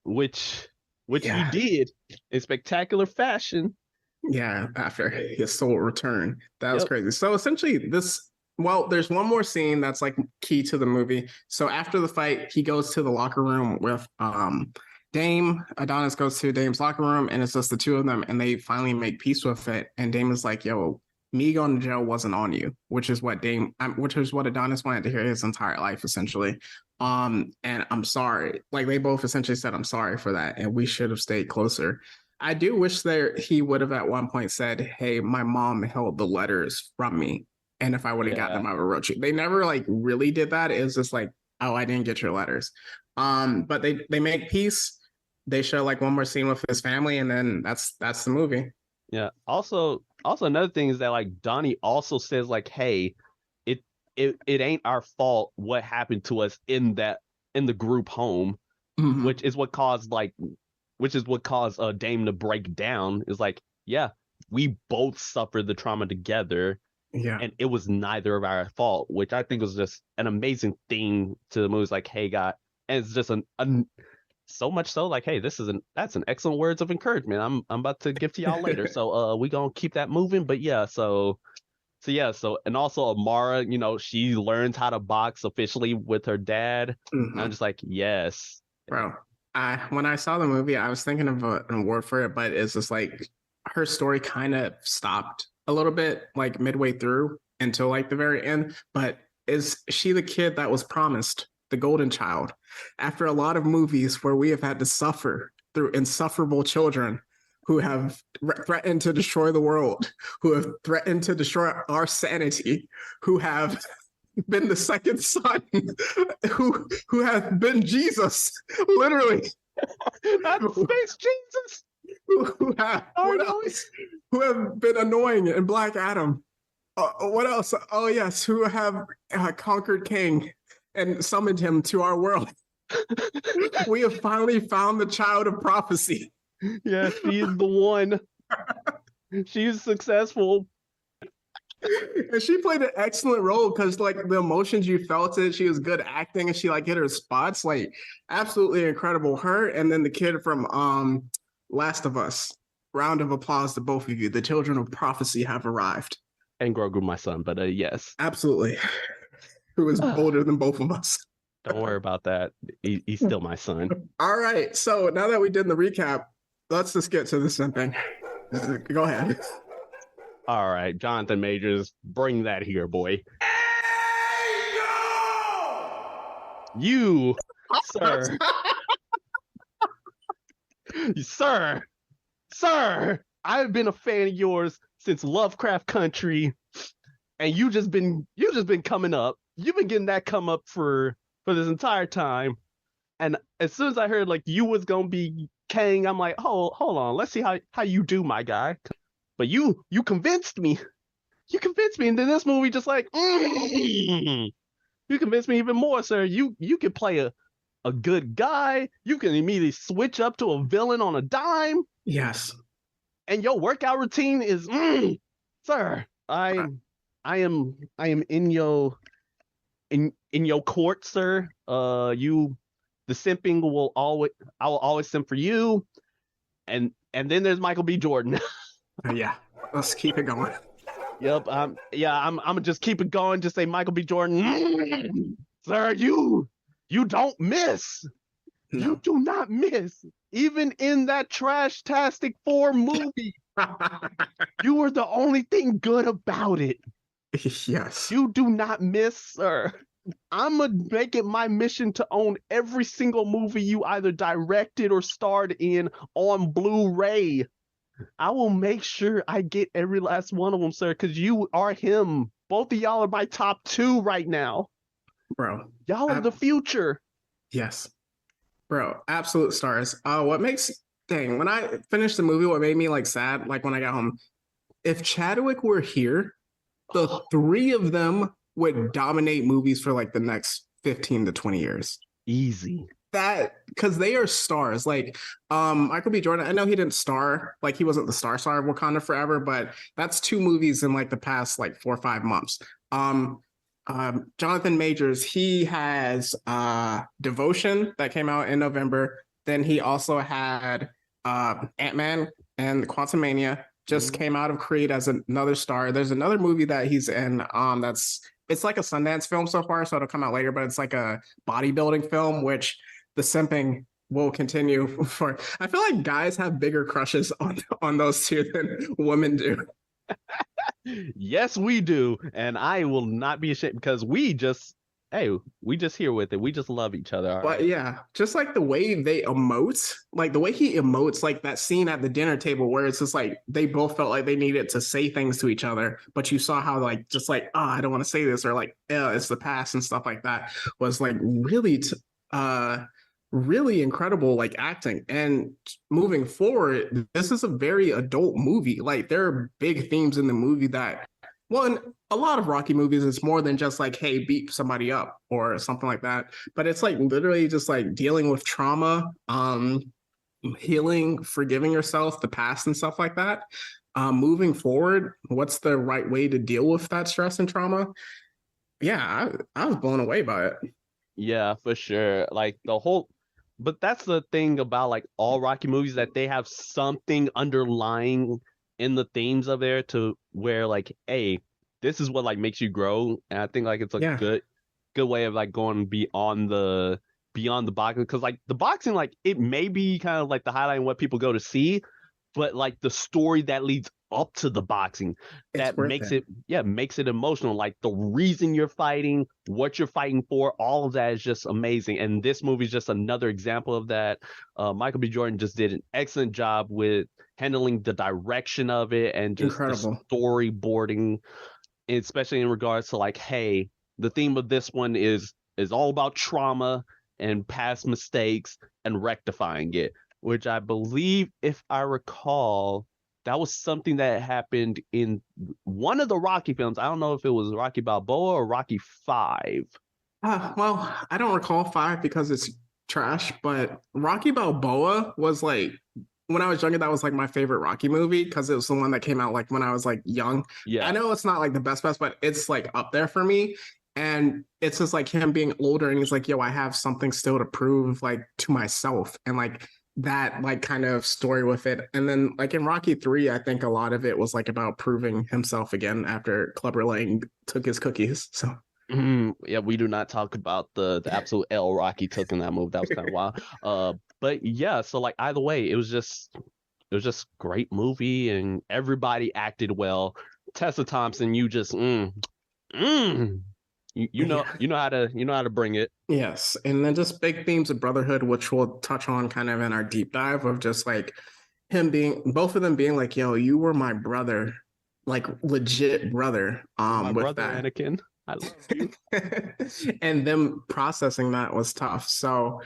which you did in spectacular fashion. Yeah, after his soul return. That was crazy. So essentially there's one more scene that's like key to the movie. So after the fight, he goes to the locker room with Dame. Adonis goes to Dame's locker room, and it's just the 2 of them, and they finally make peace with it. And Dame is like, yo, me going to jail wasn't on you, which is what Adonis wanted to hear his entire life, essentially. And I'm sorry. Like they both essentially said, I'm sorry for that, and we should have stayed closer. I do wish there he would have at one point said, "Hey, my mom held the letters from me, and if I would have gotten Yeah. them, I would have wrote you." They never like really did that. It was just like, "Oh, I didn't get your letters." But they make peace. They show like one more scene with his family, and then that's the movie. Yeah. Also another thing is that like Donnie also says like, hey, it ain't our fault what happened to us in the group home, Mhm. which is what caused Dame to break down. Is like, yeah, we both suffered the trauma together, Yeah. and it was neither of our fault, which I think was just an amazing thing to the movie. It's like, hey, God, and it's just so much so like, hey, that's an excellent words of encouragement. I'm about to give to y'all later. So we gonna keep that moving. But yeah, so and also Amara, she learns how to box officially with her dad. Mhm. I'm just like, yes. Bro, when I saw the movie, I was thinking of an award for it, but it's just like her story kind of stopped a little bit, like midway through until like the very end. But is she the kid that was promised, the golden child? After a lot of movies where we have had to suffer through insufferable children who have threatened to destroy the world, who have threatened to destroy our sanity, who have been the second son, who has been Jesus, literally. That's Space Jesus. Who have what else? Who have been annoying in Black Adam. What else? Oh yes, who have conquered King and summoned him to our world. We have finally found the child of prophecy. Yeah, she is the one. She's successful. And she played an excellent role because like the emotions you felt it, she was good acting and she like hit her spots, like absolutely incredible. Her and then the kid from Last of Us. Round of applause to both of you. The children of prophecy have arrived. And Grogu, my son, but yes. Absolutely. Who is older than both of us. Don't worry about that. He's still my son. All right. So now that we did the recap, let's just get to the simping. Go ahead. All right, Jonathan Majors, bring that here, boy. You, sir. Sir, I've been a fan of yours since Lovecraft Country, and you just been coming up. You've been getting that come up for this entire time. And as soon as I heard like you was gonna be Kang, I'm like, hold on, let's see how you do, my guy. But you convinced me. You convinced me, and then this movie just like, you convinced me even more, sir. You can play a good guy. You can immediately switch up to a villain on a dime. Yes. And your workout routine is, sir. I am in your court, sir. The simping I will always simp for you. And then there's Michael B. Jordan. Yeah, let's keep it going. Yep. I'm gonna just keep it going. Just say Michael B. Jordan, sir. You don't miss. No. You do not miss. Even in that trash-tastic 4 movie, you were the only thing good about it. Yes. You do not miss, sir. I'm gonna make it my mission to own every single movie you either directed or starred in on Blu-ray. I will make sure I get every last one of them, sir, because you are him. Both of y'all are my top 2 right now. Bro. Y'all are the future. Yes. Bro, absolute stars. When I finished the movie, what made me like sad, like when I got home, if Chadwick were here, the 3 of them would dominate movies for like the next 15 to 20 years. Easy. That because they are stars. Like Michael B. Jordan, I know he didn't star, like he wasn't the star of Wakanda Forever, but that's 2 movies in like the past like 4 or 5 months. Jonathan Majors, he has Devotion that came out in November. Then he also had Ant-Man and Quantumania just came out of Creed as another star. There's another movie that he's in it's like a Sundance film so far, so it'll come out later, but it's like a bodybuilding film, which the simping will continue for. I feel like guys have bigger crushes on those 2 than women do. Yes, we do. And I will not be ashamed because we just hey, we just here with it. We just love each other. All But right. yeah, just like the way they emote, like the way he emotes, like that scene at the dinner table where it's just like they both felt like they needed to say things to each other, but you saw how like just like, oh, I don't want to say this, or like, yeah, it's the past and stuff like that was like really incredible like acting. And moving forward, this is a very adult movie. Like there are big themes in the movie that one, a lot of Rocky movies, it's more than just like, hey, beat somebody up or something like that. But it's like literally just like dealing with trauma, healing, forgiving yourself, the past and stuff like that. Moving forward, what's the right way to deal with that stress and trauma? Yeah, I was blown away by it. Yeah, for sure. Like the whole, but that's the thing about like all Rocky movies that they have something underlying in the themes of there to where like, hey, this is what like makes you grow. And I think like it's a Yeah, good way of like going beyond the boxing because like the boxing like it may be kind of like the highlight and what people go to see, but like the story that leads up to the boxing it's that worth makes it. it makes it emotional, like the reason you're fighting, what you're fighting for, all of that is just amazing. And this movie is just another example of that. Michael B. Jordan just did an excellent job with handling the direction of it and just the Incredible. storyboarding, especially in regards to like, hey, the theme of this one is all about trauma and past mistakes and rectifying it, which I believe, if I recall, that was something that happened in one of the Rocky films. I don't know if it was Rocky Balboa or Rocky Five. Well, I don't recall five because it's trash, but Rocky Balboa was like when I was younger, that was like my favorite Rocky movie because it was the one that came out like when I was like young. I Yeah. know it's not like the best, but it's like up there for me. And it's just like him being older and he's like, yo, I have something still to prove like to myself. And like that like kind of story with it. And then like in Rocky 3, I think a lot of it was like about proving himself again after Clubber Lang took his cookies. So Yeah, we do not talk about the absolute L Rocky took in that move. That was kind of wild. But yeah, so like either way, it was just great movie and everybody acted well. Tessa Thompson, you just mm, yeah. you know how to bring it. Yes, and then just big themes of brotherhood, which we'll touch on kind of in our deep dive of just like him being both of them being like, "Yo, you were my brother, like legit brother." You're my With brother, that, Anakin. I love you. and them processing that was tough. So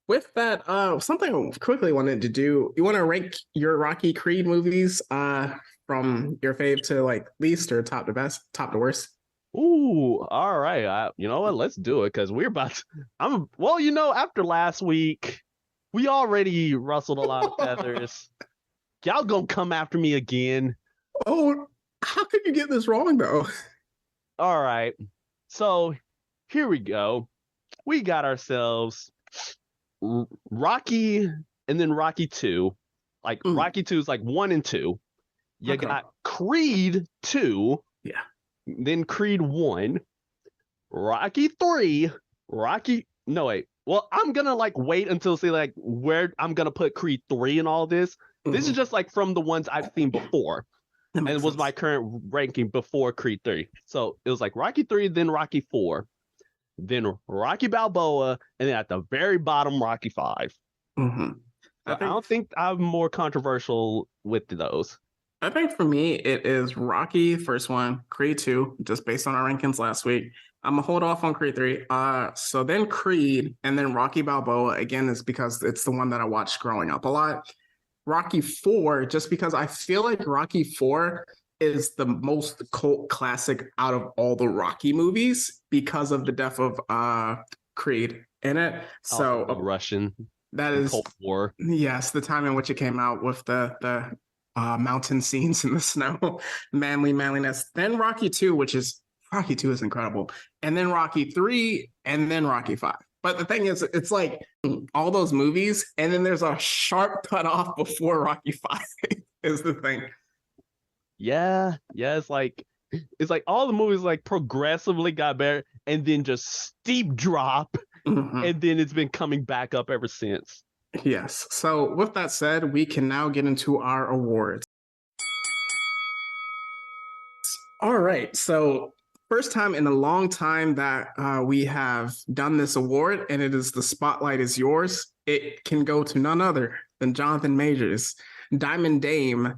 with that, something I quickly wanted to do. You want to rank your Rocky Creed movies, from your fave to like least or top to best, top to worst? Ooh, all right. You know what? Let's do it because we're about to. Well, after last week, we already rustled a lot of feathers. Y'all gonna come after me again. Oh, how could you get this wrong though? All right. So here we go. We got ourselves Rocky and then Rocky 2. Like Mm, Rocky 2 is like 1 and 2. You okay. got Creed 2, Yeah. then Creed 1, Rocky 3, Rocky. No, wait. Well, I'm gonna like wait until see like where I'm gonna put Creed 3 and all this. This is Mhm. just like from the ones I've seen before. That And makes it was my sense. current ranking before Creed 3. So it was like Rocky 3, then Rocky 4, then Rocky Balboa, and then at the very bottom, Rocky 5. hmm I So I think don't think I'm more controversial with those. I think for me it is Rocky first one, Creed two, just based on our rankings last week. I'm gonna hold off on Creed three. So then Creed and then Rocky Balboa again is because it's the one that I watched growing up a lot. Rocky four, just because I feel like Rocky four is the most cult classic out of all the Rocky movies because of the death of Creed in it. Also, So the Russian that and is Cold War. yes, the time in which it came out with the mountain scenes in the snow, manliness. Then Rocky two, which is Rocky two is incredible, and then Rocky three, and then Rocky five. But the thing is, it's like all those movies, and then there's a sharp cutoff before Rocky five. Is the thing. Yeah, it's like all the movies like progressively got better and then just steep drop Mhm. and then it's been coming back up ever since. Yes. So with that said, we can now get into our awards. All right. So First time in a long time that we have done this award, and it is the spotlight is yours. It can go to none other than Jonathan Majors, Diamond Dame.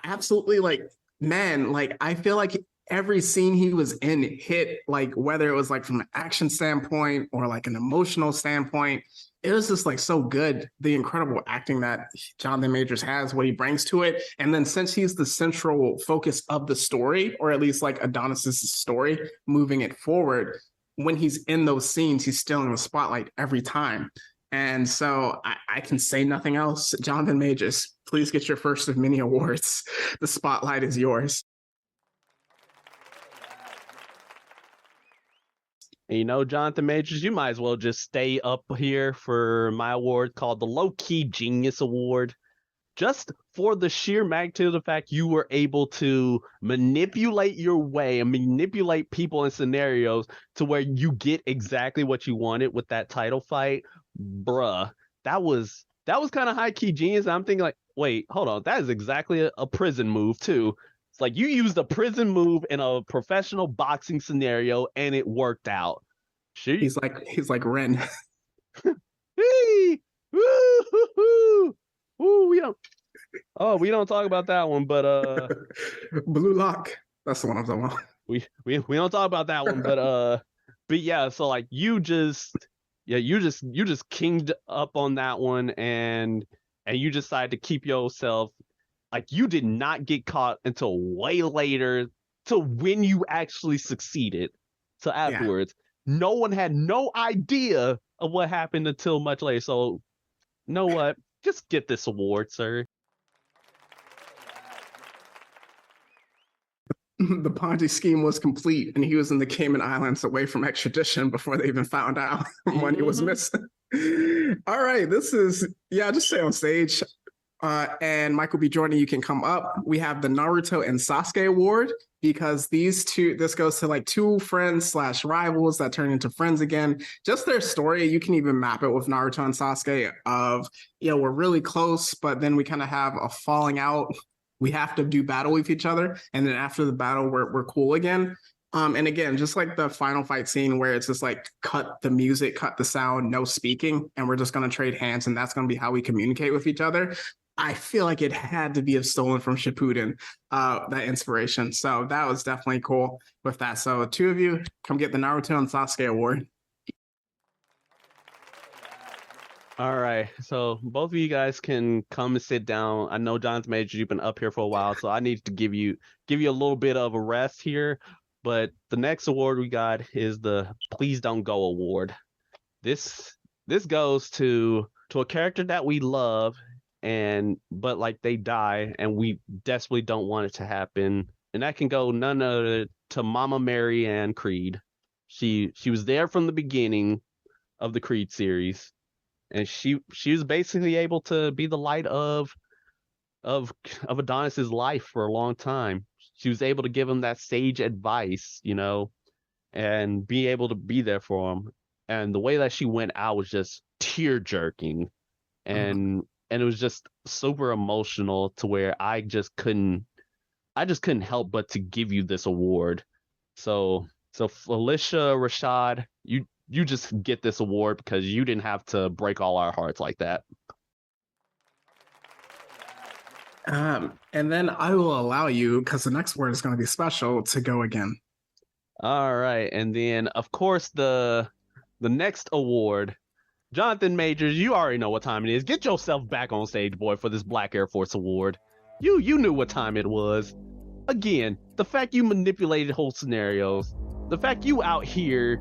Absolutely, like, man, like I feel like every scene he was in hit, like whether it was like from an action standpoint or like an emotional standpoint. It was just like so good, the incredible acting that Jonathan Majors has, what he brings to it. And then since he's the central focus of the story, or at least like Adonis's story, moving it forward, when he's in those scenes, he's still in the spotlight every time. And so I can say nothing else. Jonathan Majors, please get your first of many awards. The spotlight is yours. And Jonathan Majors, you might as well just stay up here for my award called the Low Key Genius Award. Just for the sheer magnitude of the fact you were able to manipulate your way and manipulate people and scenarios to where you get exactly what you wanted with that title fight. Bruh, that was kind of high key genius. I'm thinking like, wait, hold on, that is exactly a prison move too. It's like you used a prison move in a professional boxing scenario and it worked out. He's like Ren. Hey, woo, we don't talk about that one, but Blue Lock. That's the one I'm talking about. We don't talk about that one, but yeah, so like you just kinged up on that one, and you decided to keep yourself, like, you did not get caught until way later, to when you actually succeeded. So afterwards, no one had no idea of what happened until much later. So, you know what? Just get this award, sir. The Ponzi scheme was complete, and he was in the Cayman Islands away from extradition before they even found out money was missing. All right, this is, just stay on stage. And Michael B. Jordan, you can come up. We have the Naruto and Sasuke Award, because this goes to like two friends / rivals that turn into friends again. Just their story, you can even map it with Naruto and Sasuke of, we're really close, but then we kind of have a falling out. We have to do battle with each other, and then after the battle, we're cool again. And again, just like the final fight scene where it's just like cut the music, cut the sound, no speaking, and we're just going to trade hands, and that's going to be how we communicate with each other. I feel like it had to be stolen from Shippuden, that inspiration. So that was definitely cool with that. So two of you, come get the Naruto and Sasuke Award. All right, so both of you guys can come and sit down. I know Jonathan Majors, you've been up here for a while, so I need to give you a little bit of a rest here. But the next award we got is the Please Don't Go Award. This goes to a character that we love, but like they die, and we desperately don't want it to happen. And that can go none other to Mama Mary Ann Creed. She was there from the beginning of the Creed series. And she was basically able to be the light of Adonis's life for a long time. She was able to give him that sage advice, and be able to be there for him. And the way that she went out was just tear jerking, and it was just super emotional to where I just couldn't help but to give you this award. So Felicia Rashad, you just get this award because you didn't have to break all our hearts like that. And then I will allow you, because the next word is going to be special, to go again. All right. And then, of course, the next award, Jonathan Majors, you already know what time it is. Get yourself back on stage, boy, for this Black Air Force Award. You knew what time it was. Again, the fact you manipulated whole scenarios, the fact you out here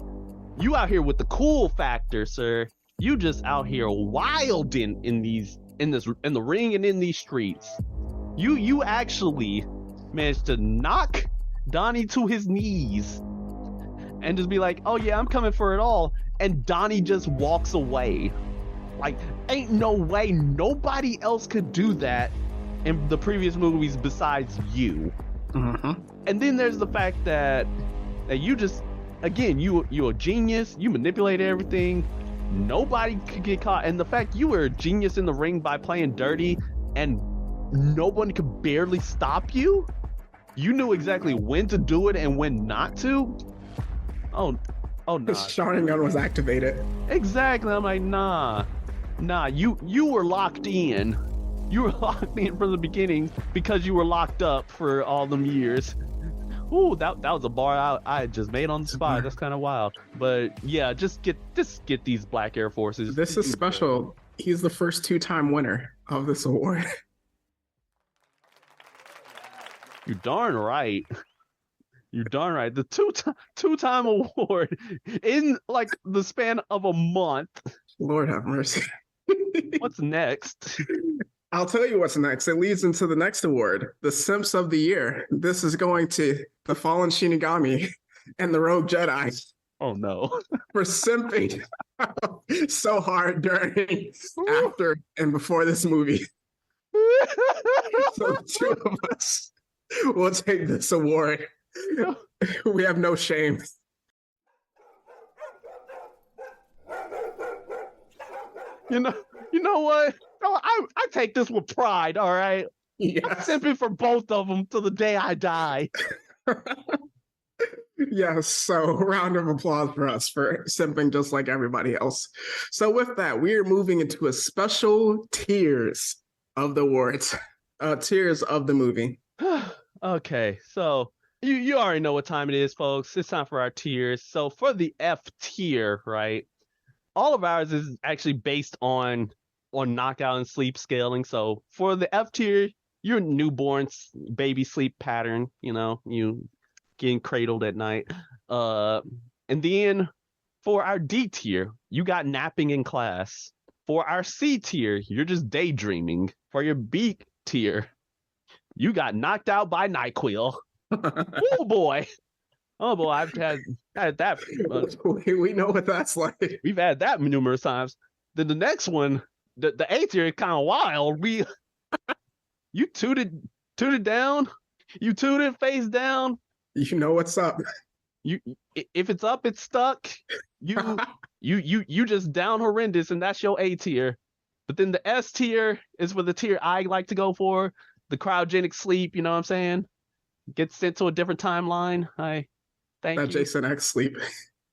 with the cool factor, sir. You just out here wilding in the ring and in these streets. You actually managed to knock Donnie to his knees and just be like, "Oh yeah, I'm coming for it all." And Donnie just walks away. Like, ain't no way nobody else could do that in the previous movies besides you. And then there's the fact that you just, again, you a genius. You manipulated everything. Nobody could get caught. And the fact you were a genius in the ring by playing dirty and no one could barely stop you. You knew exactly when to do it and when not to. Oh, oh His nah. Sharingan was activated. Exactly. I'm like, nah. You were locked in. You were locked in from the beginning because you were locked up for all them years. Ooh, that was a bar I just made on the spot. That's kind of wild. But yeah, just get these Black Air Forces. This is special. He's the first two-time winner of this award. You darn right. You darn right. The two-time award in like the span of a month. Lord have mercy. What's next? I'll tell you what's next. It leads into the next award, the Simps of the Year. This is going to the Fallen Shinigami and the Rogue Jedi. Oh no. For simping so hard during, after, and before this movie. So the two of us will take this award. We have no shame. You know what? No, I take this with pride, all right? Yes. I'm simping for both of them till the day I die. Yes, so round of applause for us for simping just like everybody else. So with that, we are moving into a special tiers of the awards, tiers of the movie. Okay, so you already know what time it is, folks. It's time for our tiers. So for the F tier, right? All of ours is actually based on knockout and sleep scaling. So for the F tier, your newborn baby sleep pattern, you getting cradled at night. And then for our D tier, you got napping in class. For our C tier, you're just daydreaming. For your B tier, you got knocked out by NyQuil. Oh boy. Oh boy, I've had that. We know what that's like. We've had that numerous times. Then the next one, the A tier is kind of wild. You tooted down. You tooted face down. You know what's up. If it's up, it's stuck. You just down horrendous, and that's your A tier. But then the S tier is for the tier I like to go for, the cryogenic sleep. You know what I'm saying? Get sent to a different timeline. Thank you. Jason X sleep.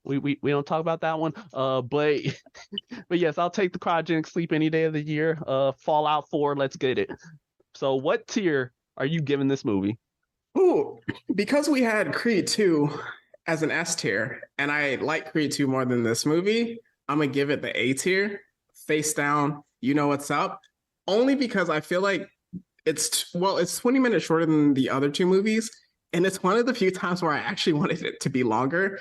We don't talk about that one. But yes, I'll take the cryogenic sleep any day of the year. Fallout 4, let's get it. So what tier are you giving this movie? Ooh, because we had Creed 2 as an S tier, and I like Creed 2 more than this movie, I'm gonna give it the A tier. Face down, you know what's up. Only because I feel like it's 20 minutes shorter than the other two movies. And it's one of the few times where I actually wanted it to be longer.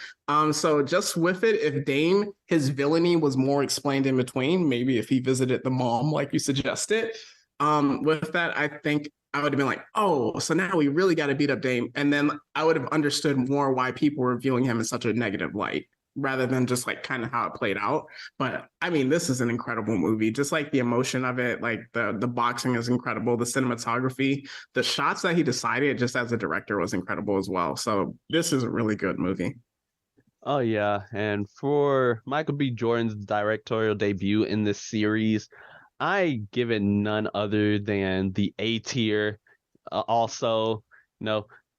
So just with it, if Dane, his villainy was more explained in between, maybe if he visited the mom like you suggested, with that, I think I would have been like, oh, so now we really got to beat up Dane. And then I would have understood more why people were viewing him in such a negative light, rather than just like kind of how it played out. But I mean, this is an incredible movie. Just like the emotion of it, like the boxing is incredible, the cinematography, the shots that he decided just as a director was incredible as well. So this is a really good movie. Oh yeah, and for Michael B. Jordan's directorial debut in this series, I give it none other than the A tier. Also,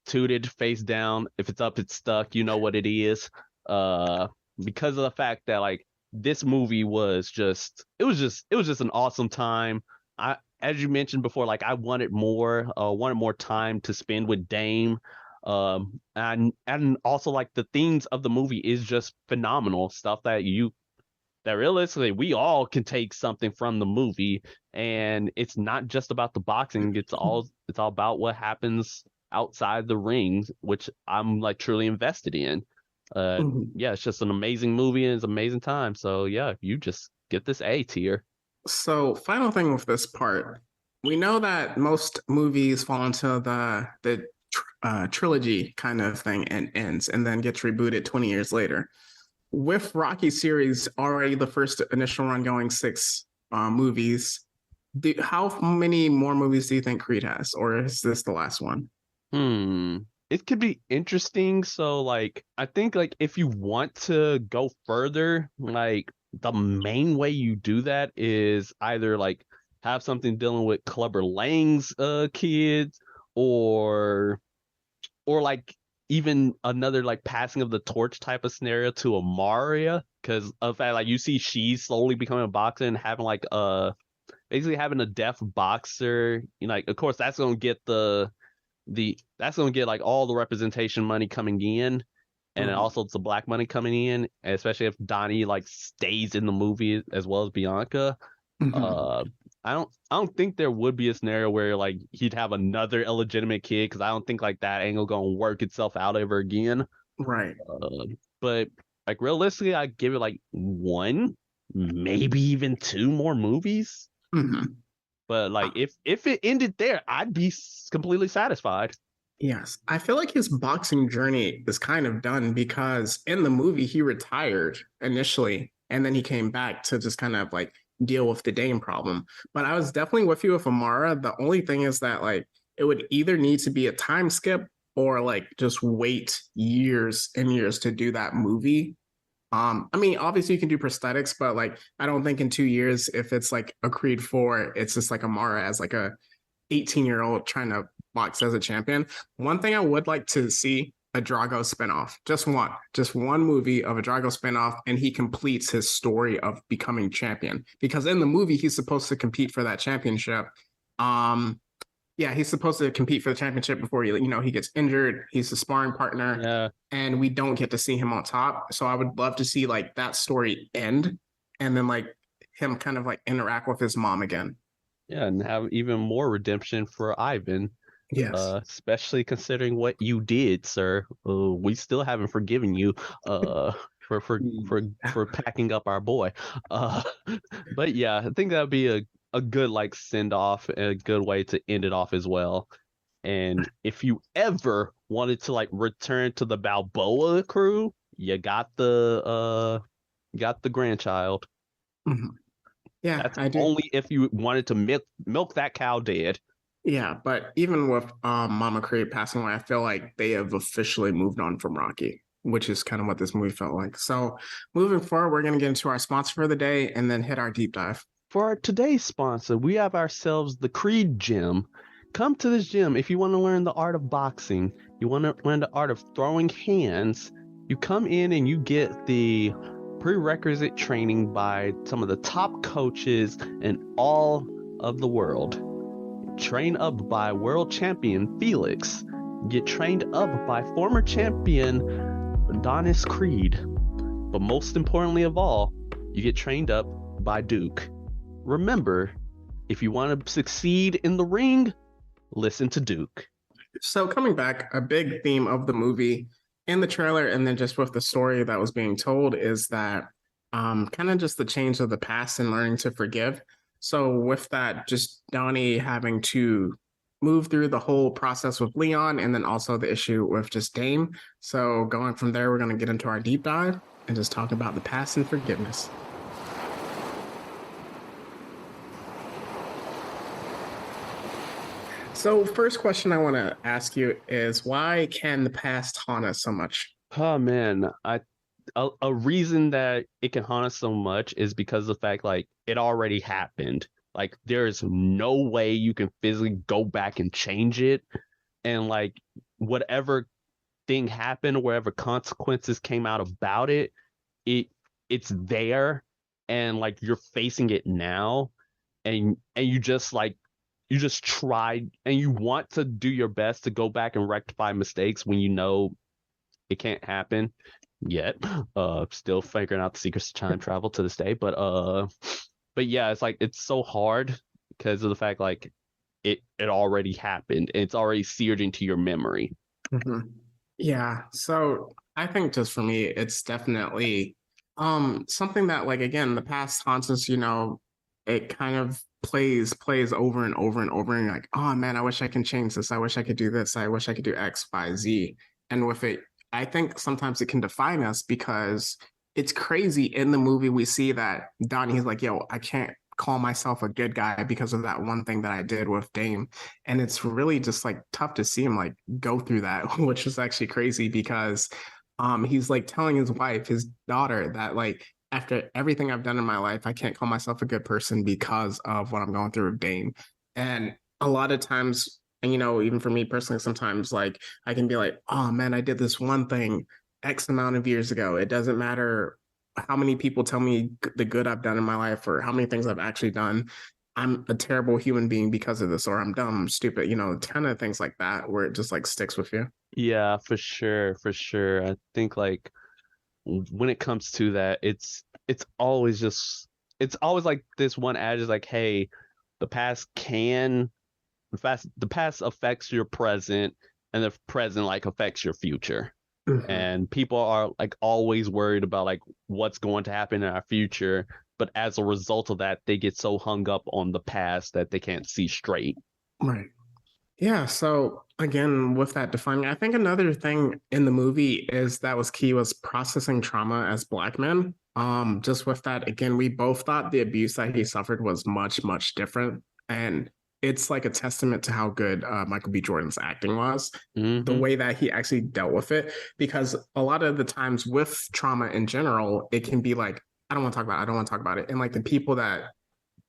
tooted face down. If it's up, it's stuck. You know what it is. Because of the fact that like this movie was just an awesome time. As you mentioned before, like I wanted more time to spend with Dame. And also like the themes of the movie is just phenomenal stuff that realistically we all can take something from the movie, and it's not just about the boxing. It's all about what happens outside the ring, which I'm like truly invested in. Yeah, it's just an amazing movie and it's an amazing time. So yeah, you just get this A tier. So final thing with this part, we know that most movies fall into the trilogy kind of thing and ends and then gets rebooted 20 years later. With Rocky series already the first initial run going 6 movies, how many more movies do you think Creed has, or is this the last one? It could be interesting. So like I think like if you want to go further, like the main way you do that is either like have something dealing with Clubber Lang's kids, or or like even another like passing of the torch type of scenario to Amaria, because of that, like you see she's slowly becoming a boxer and having like basically having a deaf boxer. You know, like of course that's gonna get that's gonna get like all the representation money coming in, and then Mhm. also the black money coming in, especially if Donnie like stays in the movie as well as Bianca. Mhm. Uh, I don't think there would be a scenario where like he'd have another illegitimate kid, because I don't think like that angle gonna work itself out ever again. Right. But like realistically, I give it like one, maybe even two more movies. Mhm. But like if it ended there, I'd be completely satisfied. Yes, I feel like his boxing journey is kind of done because in the movie he retired initially and then he came back to just kind of like deal with the Dame problem. But I was definitely with you with Amara. The only thing is that like it would either need to be a time skip or like just wait years and years to do that movie. I mean, obviously you can do prosthetics, but like I don't think in 2 years, if it's like a Creed 4, it's just like Amara as like a 18-year-old trying to box as a champion. One thing I would like to see a Drago spinoff, just one movie of a Drago spinoff, and he completes his story of becoming champion. Because in the movie, he's supposed to compete for that championship. Um, yeah, he's supposed to compete for the championship before he gets injured. He's the sparring partner, Yeah, and we don't get to see him on top. So I would love to see like that story end, and then like him kind of like interact with his mom again. yeah, and have even more redemption for Ivan. Yes. Especially considering what you did, sir. We still haven't forgiven you. Uh, for packing up our boy. Uh, but yeah, I think that would be a good like send off, a good way to end it off as well. And if you ever wanted to like return to the Balboa crew, you got the grandchild. Mhm. Yeah, That's I do. only if you wanted to milk that cow dead. Yeah, but even with Mama Creed passing away, I feel like they have officially moved on from Rocky, which is kind of what this movie felt like. So moving forward, we're going to get into our sponsor for the day and then hit our deep dive. For our today's sponsor, we have ourselves the Creed Gym. Come to this gym if you want to learn the art of boxing, you want to learn the art of throwing hands. You come in and you get the prerequisite training by some of the top coaches in all of the world. Train up by world champion Felix. Get trained up by former champion Adonis Creed. But most importantly of all, you get trained up by Duke. Remember, if you want to succeed in the ring, listen to Duke. So coming back, a big theme of the movie in the trailer and then just with the story that was being told is that kind of just the change of the past and learning to forgive. So with that, just Donnie having to move through the whole process with Leon and then also the issue with just Dame. So going from there, we're going to get into our deep dive and just talk about the past and forgiveness. So first question I want to ask you is why can the past haunt us so much? Oh man, a reason that it can haunt us so much is because of the fact like it already happened. Like there's no way you can physically go back and change it, and like whatever thing happened, whatever consequences came out about it, it it's there, and like you're facing it now, and you just tried and you want to do your best to go back and rectify mistakes when you know it can't happen yet. Still figuring out the secrets to time travel to this day, but yeah, it's like it's so hard because of the fact like it already happened and it's already seared into your memory. Mhm. Yeah. So I think just for me, it's definitely something that like again, the past haunts us, it kind of plays over and over and over and like, oh man, I wish I can change this. I wish I could do this. I wish I could do X, Y, Z. And with it, I think sometimes it can define us because it's crazy in the movie we see that Donnie's like, yo, I can't call myself a good guy because of that one thing that I did with Dame. And it's really just like tough to see him like go through that, which is actually crazy because he's like telling his wife, his daughter, that like after everything I've done in my life, I can't call myself a good person because of what I'm going through with Dame. And a lot of times And even for me personally, sometimes like I can be like, oh man, I did this one thing X amount of years ago. It doesn't matter how many people tell me the good I've done in my life or how many things I've actually done. I'm a terrible human being because of this, or I'm dumb, I'm stupid, kind of things like that where it just like sticks with you. Yeah, for sure, for sure. I think like when it comes to that, it's always just it's always like this one adage is like, hey, the past can the past affects your present, and the present like affects your future. Mhm. And people are like always worried about like what's going to happen in our future, but as a result of that, they get so hung up on the past that they can't see straight. Right. Yeah, so again, with that defining, I think another thing in the movie is that was key was processing trauma as Black men. Just with that, again, we both thought the abuse that he suffered was much, much different. And it's like a testament to how good Michael B. Jordan's acting was, the Hmm. way that he actually dealt with it. Because a lot of the times with trauma in general, it can be like, I don't want to talk about it, I don't want to talk about it. And like the people that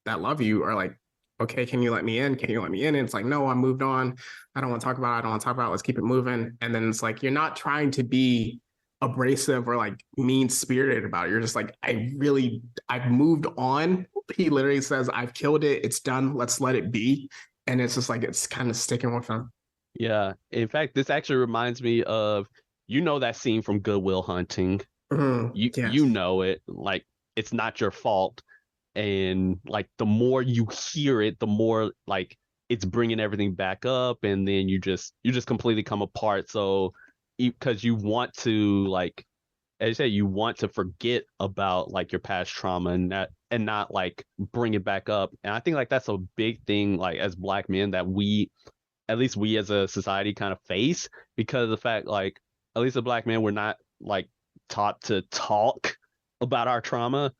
love you are like, okay, can you let me in? Can you let me in? And it's like, no, I moved on. I don't want to talk about it. I don't want to talk about it. Let's keep it moving. And then it's like, you're not trying to be abrasive or like mean spirited about it. You're just like, I've moved on. He literally says, I've killed it. It's done. Let's let it be. And it's just like, it's kind of sticking with him. Yeah. In fact, this actually reminds me of that scene from Good Will Hunting. You Yes. know it. Like it's not your fault. And like the more you hear it, the more like it's bringing everything back up, and then you just completely come apart. So because you want to like, as you say, you want to forget about like your past trauma and not like bring it back up. And I think like that's a big thing like as Black men that we, at least we as a society, kind of face, because of the fact like at least as Black men we're not like taught to talk about our trauma.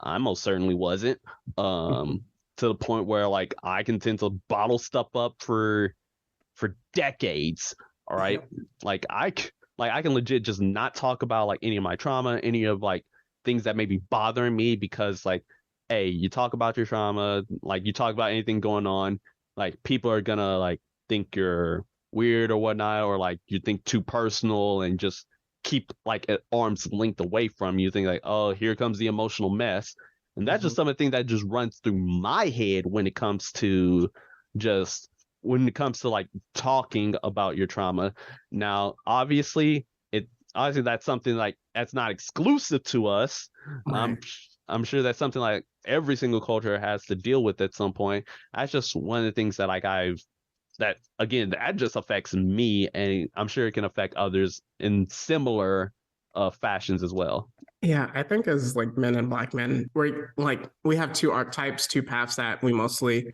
I most certainly wasn't. To the point where like I can tend to bottle stuff up for decades. All right, Yep. like I can legit just not talk about like any of my trauma, any of like things that may be bothering me, because like, hey, you talk about your trauma, like you talk about anything going on, like people are gonna like think you're weird or whatnot, or like you think too personal and just keep like at arm's length away from you, think like, oh, here comes the emotional mess. And that's just Mhm. some of the things that just runs through my head just when it comes to like talking about your trauma. Now, obviously that's something like that's not exclusive to us. Right. I'm sure that's something like every single culture has to deal with at some point. That's just one of the things that like that again that just affects me, and I'm sure it can affect others in similar fashions as well. Yeah, I think as like men and Black men, we have two archetypes, two paths that we mostly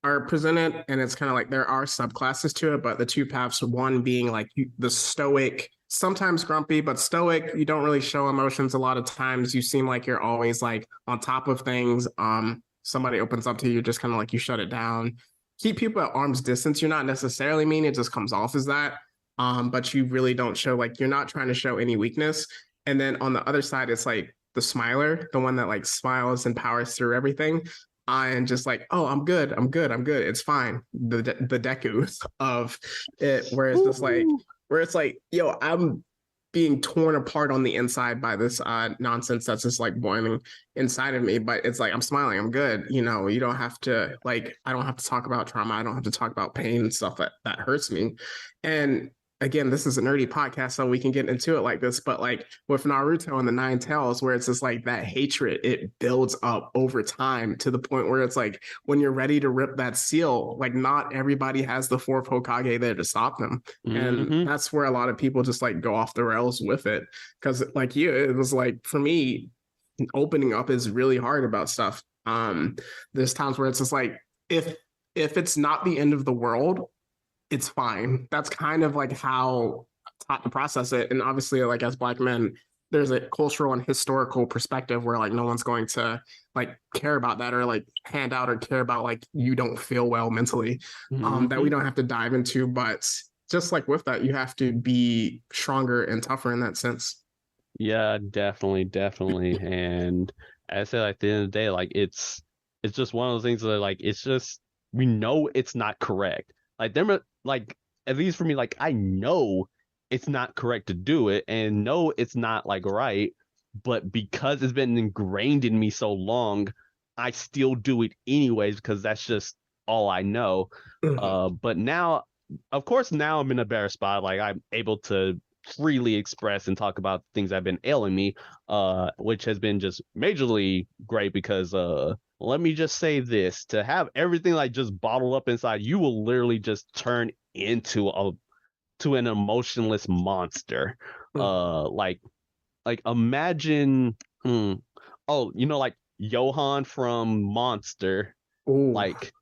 are presented, and it's kind of like there are subclasses to it, but the two paths, one being like the stoic, sometimes grumpy, but stoic. You don't really show emotions a lot of times. You seem like you're always like on top of things. Somebody opens up to you, just kind of like you shut it down. Keep people at arm's distance. You're not necessarily mean. It just comes off as that. But you really don't show like you're not trying to show any weakness. And then on the other side, it's like the smiler, the one that like smiles and powers through everything and just like, oh, I'm good, I'm good, I'm good. It's fine. The Deku of it, Ooh. where it's like, yo, I'm being torn apart on the inside by this nonsense that's just like boiling inside of me. But it's like I'm smiling, I'm good. You don't have to like, I don't have to talk about trauma. I don't have to talk about pain and stuff that hurts me. And again, this is a nerdy podcast, so we can get into it like this. But like with Naruto and the Nine Tails, where it's just like that hatred, it builds up over time to the point where it's like when you're ready to rip that seal, like not everybody has the fourth Hokage there to stop them. And Hmm. that's where a lot of people just like go off the rails with it. Cause like you, it was like for me, opening up is really hard about stuff. There's times where it's just like if if it's not the end of the world, it's fine. That's kind of like how I taught to process it. And obviously, like as Black men, there's a cultural and historical perspective where like no one's going to like care about that or like hand out or care about like you don't feel well mentally. That we Hmm. don't have to dive into. But just like with that, you have to be stronger and tougher in that sense. Yeah, definitely, definitely. And as I said, at the end of the day, like it's just one of those things that like it's just we know it's not correct. Like like at least for me, like I know it's not correct to do it, and no, it's not like right, but because it's been ingrained in me so long, I still do it anyways because that's just all I know. Mhm. But now, of course, now I'm in a better spot. Like I'm able to freely express and talk about things that have been ailing me, which has been just majorly great because let me just say this, to have everything like just bottled up inside, you will literally just turn into a to an emotionless monster. Mhm. Like imagine oh, like Johan from Monster, Ooh, like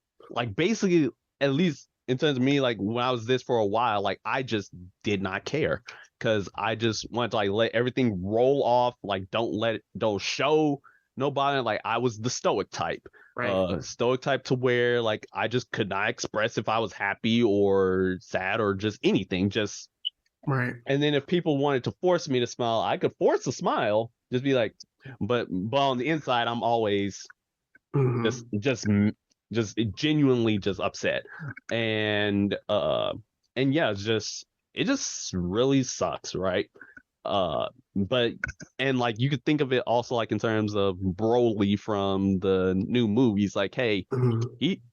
basically, at least in terms of me, like when I was this for a while, like I just did not care because I just wanted to like let everything roll off, like don't show nobody. Like I was the right. stoic type to where like I just could not express if I was happy or sad or just anything, just. Right. And then if people wanted to force me to smile, I could force a smile, just be like, but on the inside, I'm always just Hmm. just just genuinely just upset. And yeah, it just really sucks, right? But and like you could think of it also like in terms of Broly from the new movies, like, hey, Hmm.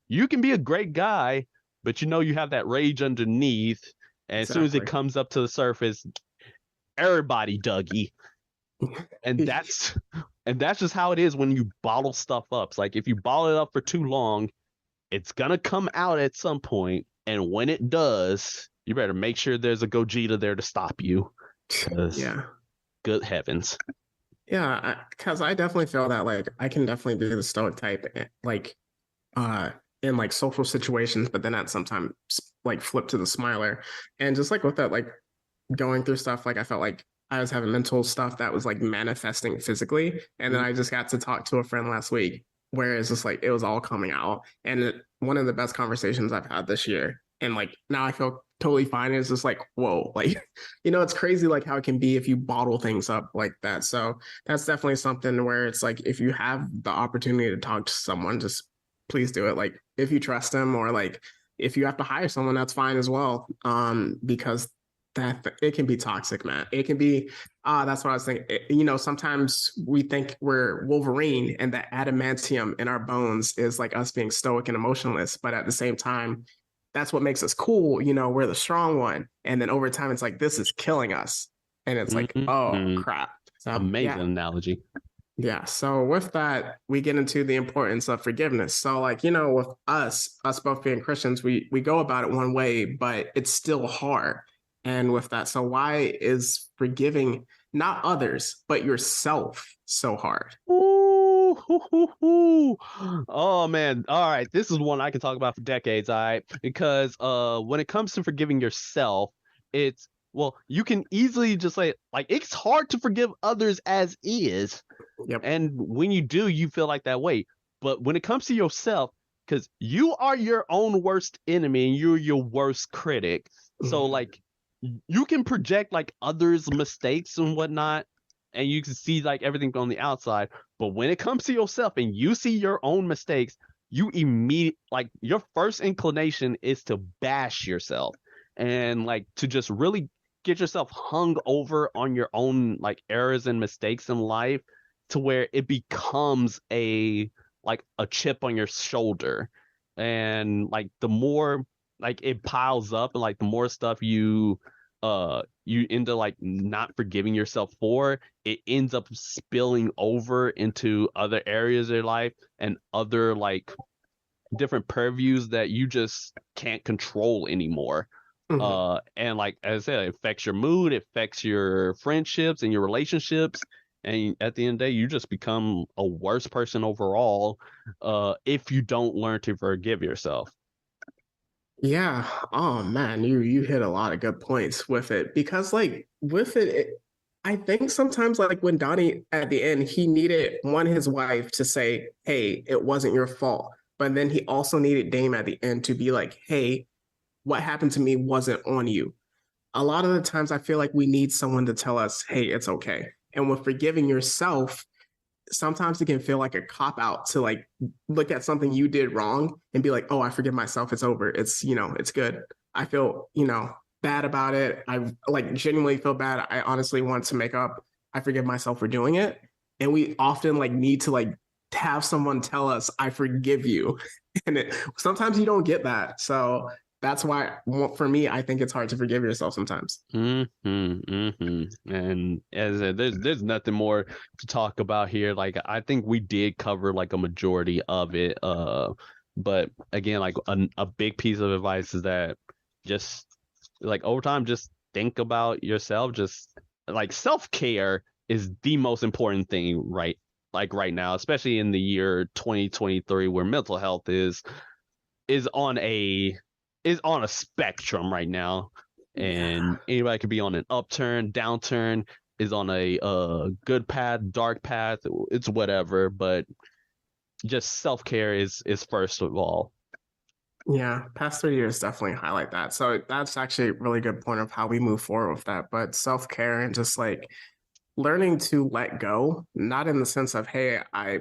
you can be a great guy, but you have that rage underneath, and as soon as it Exactly. comes up to the surface, everybody Dougie. And that's just how it is when you bottle stuff up. It's like if you bottle it up for too long, it's gonna come out at some point, and when it does, you better make sure there's a Gogeta there to stop you, because Yeah. good heavens. Yeah, because I definitely feel that like I can definitely be the stoic type, like uh in like social situations, but then at some time like flip to the smiler. And just like with that, like going through stuff, like I felt like I was having mental stuff that was like manifesting physically. And then I just got to talk to a friend last week where it's just like it was all coming out. And one of the best conversations I've had this year. And like now I feel totally fine. It's just like, whoa, like, it's crazy like how it can be if you bottle things up like that. So that's definitely something where it's like if you have the opportunity to talk to someone, just please do it. Like if you trust them or like if you have to hire someone, that's fine as well. Because that it can be toxic, man. It can be that's what I was thinking. Sometimes we think we're Wolverine and the adamantium in our bones is like us being stoic and emotionless, but at the same time, that's what makes us cool. We're the strong one. And then over time it's like this is killing us. And it's like, oh Mm-hmm. crap. So Amazing yeah. analogy. Yeah. So with that, we get into the importance of forgiveness. So like, with us both being Christians, we go about it one way, but it's still hard. And with that, so why is forgiving not others, but yourself so hard? Ooh, hoo, hoo, hoo. Oh man. All right. This is one I can talk about for decades, all right? Because when it comes to forgiving yourself, it's well, you can easily just say like it's hard to forgive others as is. Yep. And when you do, you feel like that way. But when it comes to yourself, because you are your own worst enemy and you're your worst critic. So Mhm. like you can project like others' mistakes and whatnot, and you can see like everything on the outside. But when it comes to yourself and you see your own mistakes, you immediate like your first inclination is to bash yourself and like to just really get yourself hung over on your own like errors and mistakes in life to where it becomes a chip on your shoulder. And like the more like it piles up and like the more stuff you end up like not forgiving yourself for, it ends up spilling over into other areas of your life and other like different purviews that you just can't control anymore. Mhm. And like as I said, it affects your mood, it affects your friendships and your relationships. And at the end of the day, you just become a worse person overall, if you don't learn to forgive yourself. Yeah. Oh man, you hit a lot of good points with it because like with I think sometimes like when Donnie at the end he needed his wife to say, "Hey, it wasn't your fault," but then he also needed Dame at the end to be like, "Hey, what happened to me wasn't on you." A lot of the times I feel like we need someone to tell us, "Hey, it's okay." And with forgiving yourself, sometimes it can feel like a cop out to like look at something you did wrong and be like, oh, I forgive myself. It's over. It's, it's good. I feel, bad about it. I like genuinely feel bad. I honestly want to make up. I forgive myself for doing it. And we often like need to like have someone tell us, I forgive you. And sometimes you don't get that. So that's why, for me, I think it's hard to forgive yourself sometimes. And as there's nothing more to talk about here. Like I think we did cover like a majority of it. But again, like a big piece of advice is that just like over time, just think about yourself. Just like self-care is the most important thing, right? Like right now, especially in the year 2023, where mental health is on a spectrum right now, and anybody could be on an upturn, downturn, is on a good path, dark path. It's whatever, but just self-care is first of all. Yeah, past 3 years definitely highlight that. So that's actually a really good point of how we move forward with that. But self-care and just like learning to let go, not in the sense of, hey, I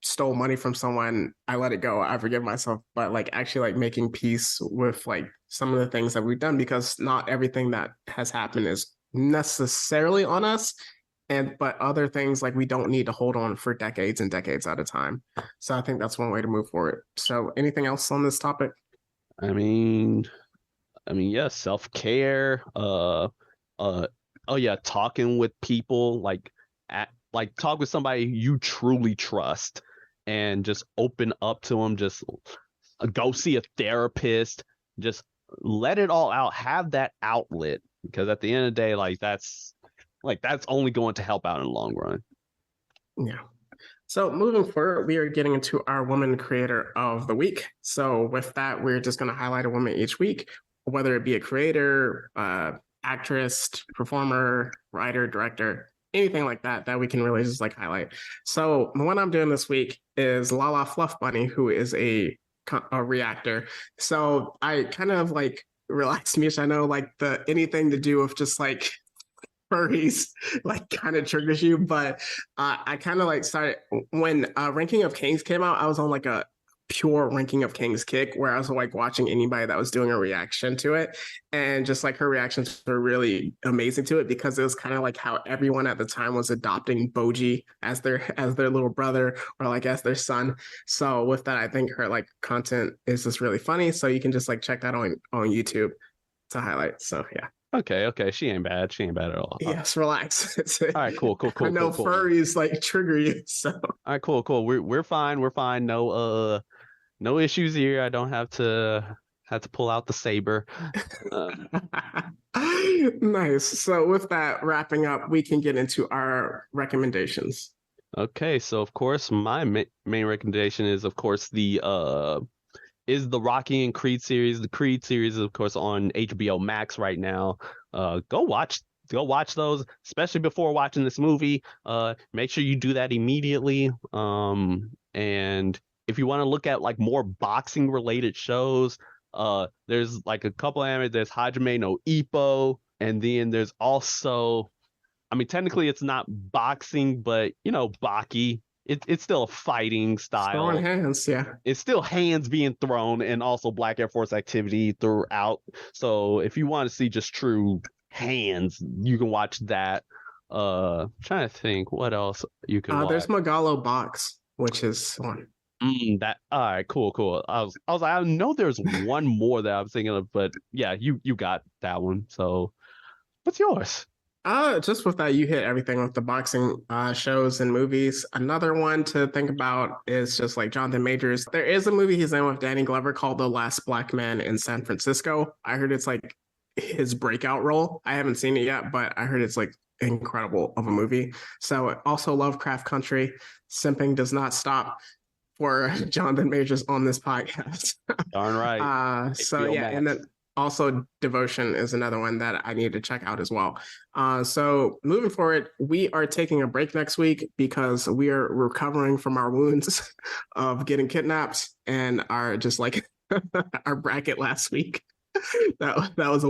stole money from someone, I let it go, I forgive myself, but like actually like making peace with like some of the things that we've done, because not everything that has happened is necessarily on us. But other things like we don't need to hold on for decades and decades at a time. So I think that's one way to move forward. So anything else on this topic? I mean, yeah, self-care. Oh yeah, talking with people, like talk with somebody you truly trust, and just open up to them. Just go see a therapist. Just let it all out. Have that outlet, because at the end of the day, that's only going to help out in the long run. Yeah. So moving forward, we are getting into our Woman Creator of the Week. So with that, we're just going to highlight a woman each week, whether it be a creator, actress, performer, writer, director, anything like that we can really just like highlight. So the one I'm doing this week is Lala Fluff Bunny, who is a reactor. So I kind of like relaxed me. I know like anything to do with just like furries like kind of triggers you, but I kind of like started when Ranking of Kings came out. I was on like a pure Ranking of Kings kick where I was like watching anybody that was doing a reaction to it, and just like her reactions were really amazing to it, because it was kind of like how everyone at the time was adopting Boji as their little brother, or like as their son. So with that, I think her like content is just really funny, so you can just like check that on YouTube to highlight. So yeah. Okay. She ain't bad. She ain't bad at all. Yes, relax. All right, cool. I know cool. furries like trigger you, so. All right, cool. We're fine. We're fine. No issues here. I don't have to pull out the saber. Nice. So with that wrapping up, we can get into our recommendations. Okay, so of course my main recommendation is of course the Rocky and Creed series. The Creed series is of course on HBO Max right now. Go watch those, especially before watching this movie. Make sure you do that immediately. And if you want to look at like more boxing related shows, there's like a couple anime. There's Hajime no Ippo, and then there's also, I mean, technically it's not boxing, but Baki. It's still a fighting style. Throwing hands, yeah. It's still hands being thrown, and also Black Air Force activity throughout. So if you want to see just true hands, you can watch that. Trying to think what else you can watch. There's Megalo Box, which is one. That all right, cool. I was like, I know there's one more that I'm thinking of, but yeah, you got that one. So what's yours? Just with that, you hit everything with the boxing shows and movies. Another one to think about is just like Jonathan Majors. There is a movie he's in with Danny Glover called The Last Black Man in San Francisco. I heard it's like his breakout role. I haven't seen it yet, but I heard it's like incredible of a movie. So also Lovecraft Country. Simping does not stop for Jonathan Majors on this podcast. Darn right. So yeah, and then also Devotion is another one that I need to check out as well. So moving forward, we are taking a break next week because we are recovering from our wounds of getting kidnapped and our just like our bracket last week. That was a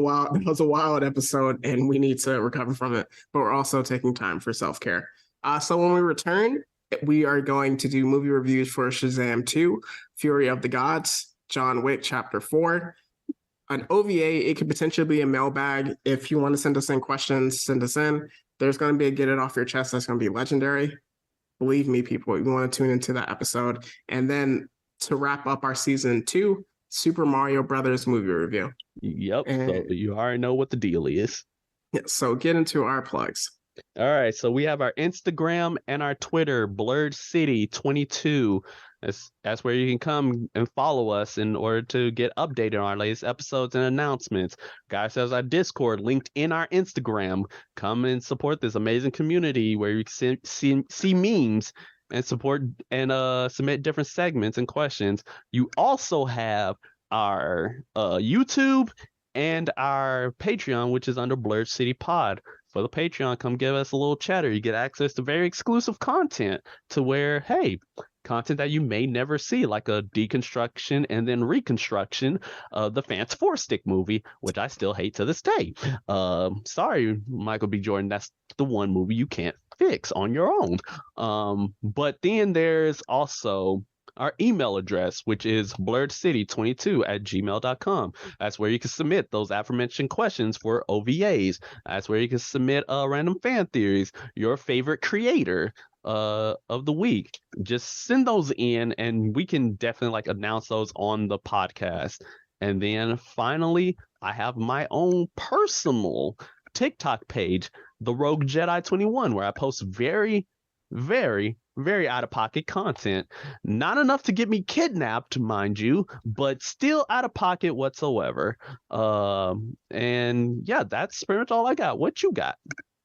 wild episode, and we need to recover from it. But we're also taking time for self-care. So when we return, we are going to do movie reviews for Shazam 2, Fury of the Gods, John Wick Chapter 4, an OVA. It could potentially be a mailbag. If you want to send us in questions, send us in. There's going to be a get it off your chest that's going to be legendary. Believe me, people, you want to tune into that episode. And then to wrap up our season 2, Super Mario Brothers movie review. Yep. So you already know what the deal is. Yeah, so get into our plugs. All right. So we have our Instagram and our Twitter, Blurred City 22. That's where you can come and follow us in order to get updated on our latest episodes and announcements. Guys, there's our Discord linked in our Instagram. Come and support this amazing community where you can see memes and support and submit different segments and questions. You also have our YouTube and our Patreon, which is under Blurred City Pod. For the Patreon, come give us a little chatter. You get access to very exclusive content to where, hey, content that you may never see, like a deconstruction and then reconstruction of the Fantastic Four Stick movie, which I still hate to this day. Sorry, Michael B. Jordan, that's the one movie you can't fix on your own. But then there's also our email address, which is blurredcity22@gmail.com. That's where you can submit those aforementioned questions for OVAs. That's where you can submit random fan theories, your favorite creator of the week. Just send those in and we can definitely like announce those on the podcast. And then finally, I have my own personal TikTok page, The Rogue Jedi 21, where I post very, very, very out-of-pocket content. Not enough to get me kidnapped, mind you, but still out of pocket whatsoever. And yeah, that's pretty much all I got. What you got?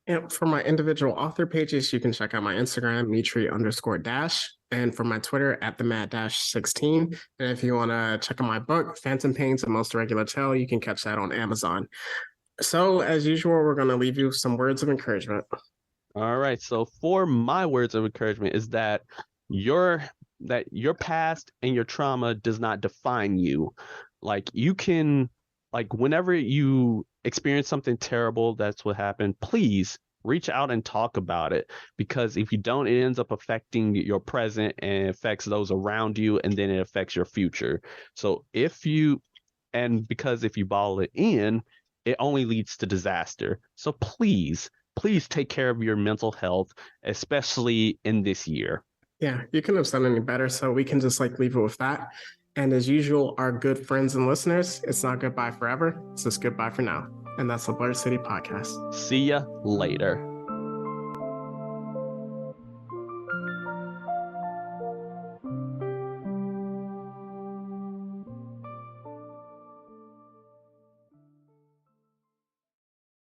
And for my individual author pages, you can check out my Instagram, Mitri_Dash, and for my Twitter at @the_Mad_16. And if you want to check out my book, Phantom Pains: A Most Irregular Tale, you can catch that on Amazon. So as usual, we're going to leave you with some words of encouragement. All right. So for my words of encouragement is that your past and your trauma does not define you. Like you can, like whenever you experience something terrible, that's what happened, please reach out and talk about it, because if you don't, it ends up affecting your present and affects those around you, and then it affects your future. So if you bottle it in, it only leads to disaster. So please take care of your mental health, especially in this year. Yeah, you couldn't have said any better. So we can just like leave it with that. And as usual, our good friends and listeners, it's not goodbye forever. It's just goodbye for now. And that's the Blurred City Podcast. See ya later.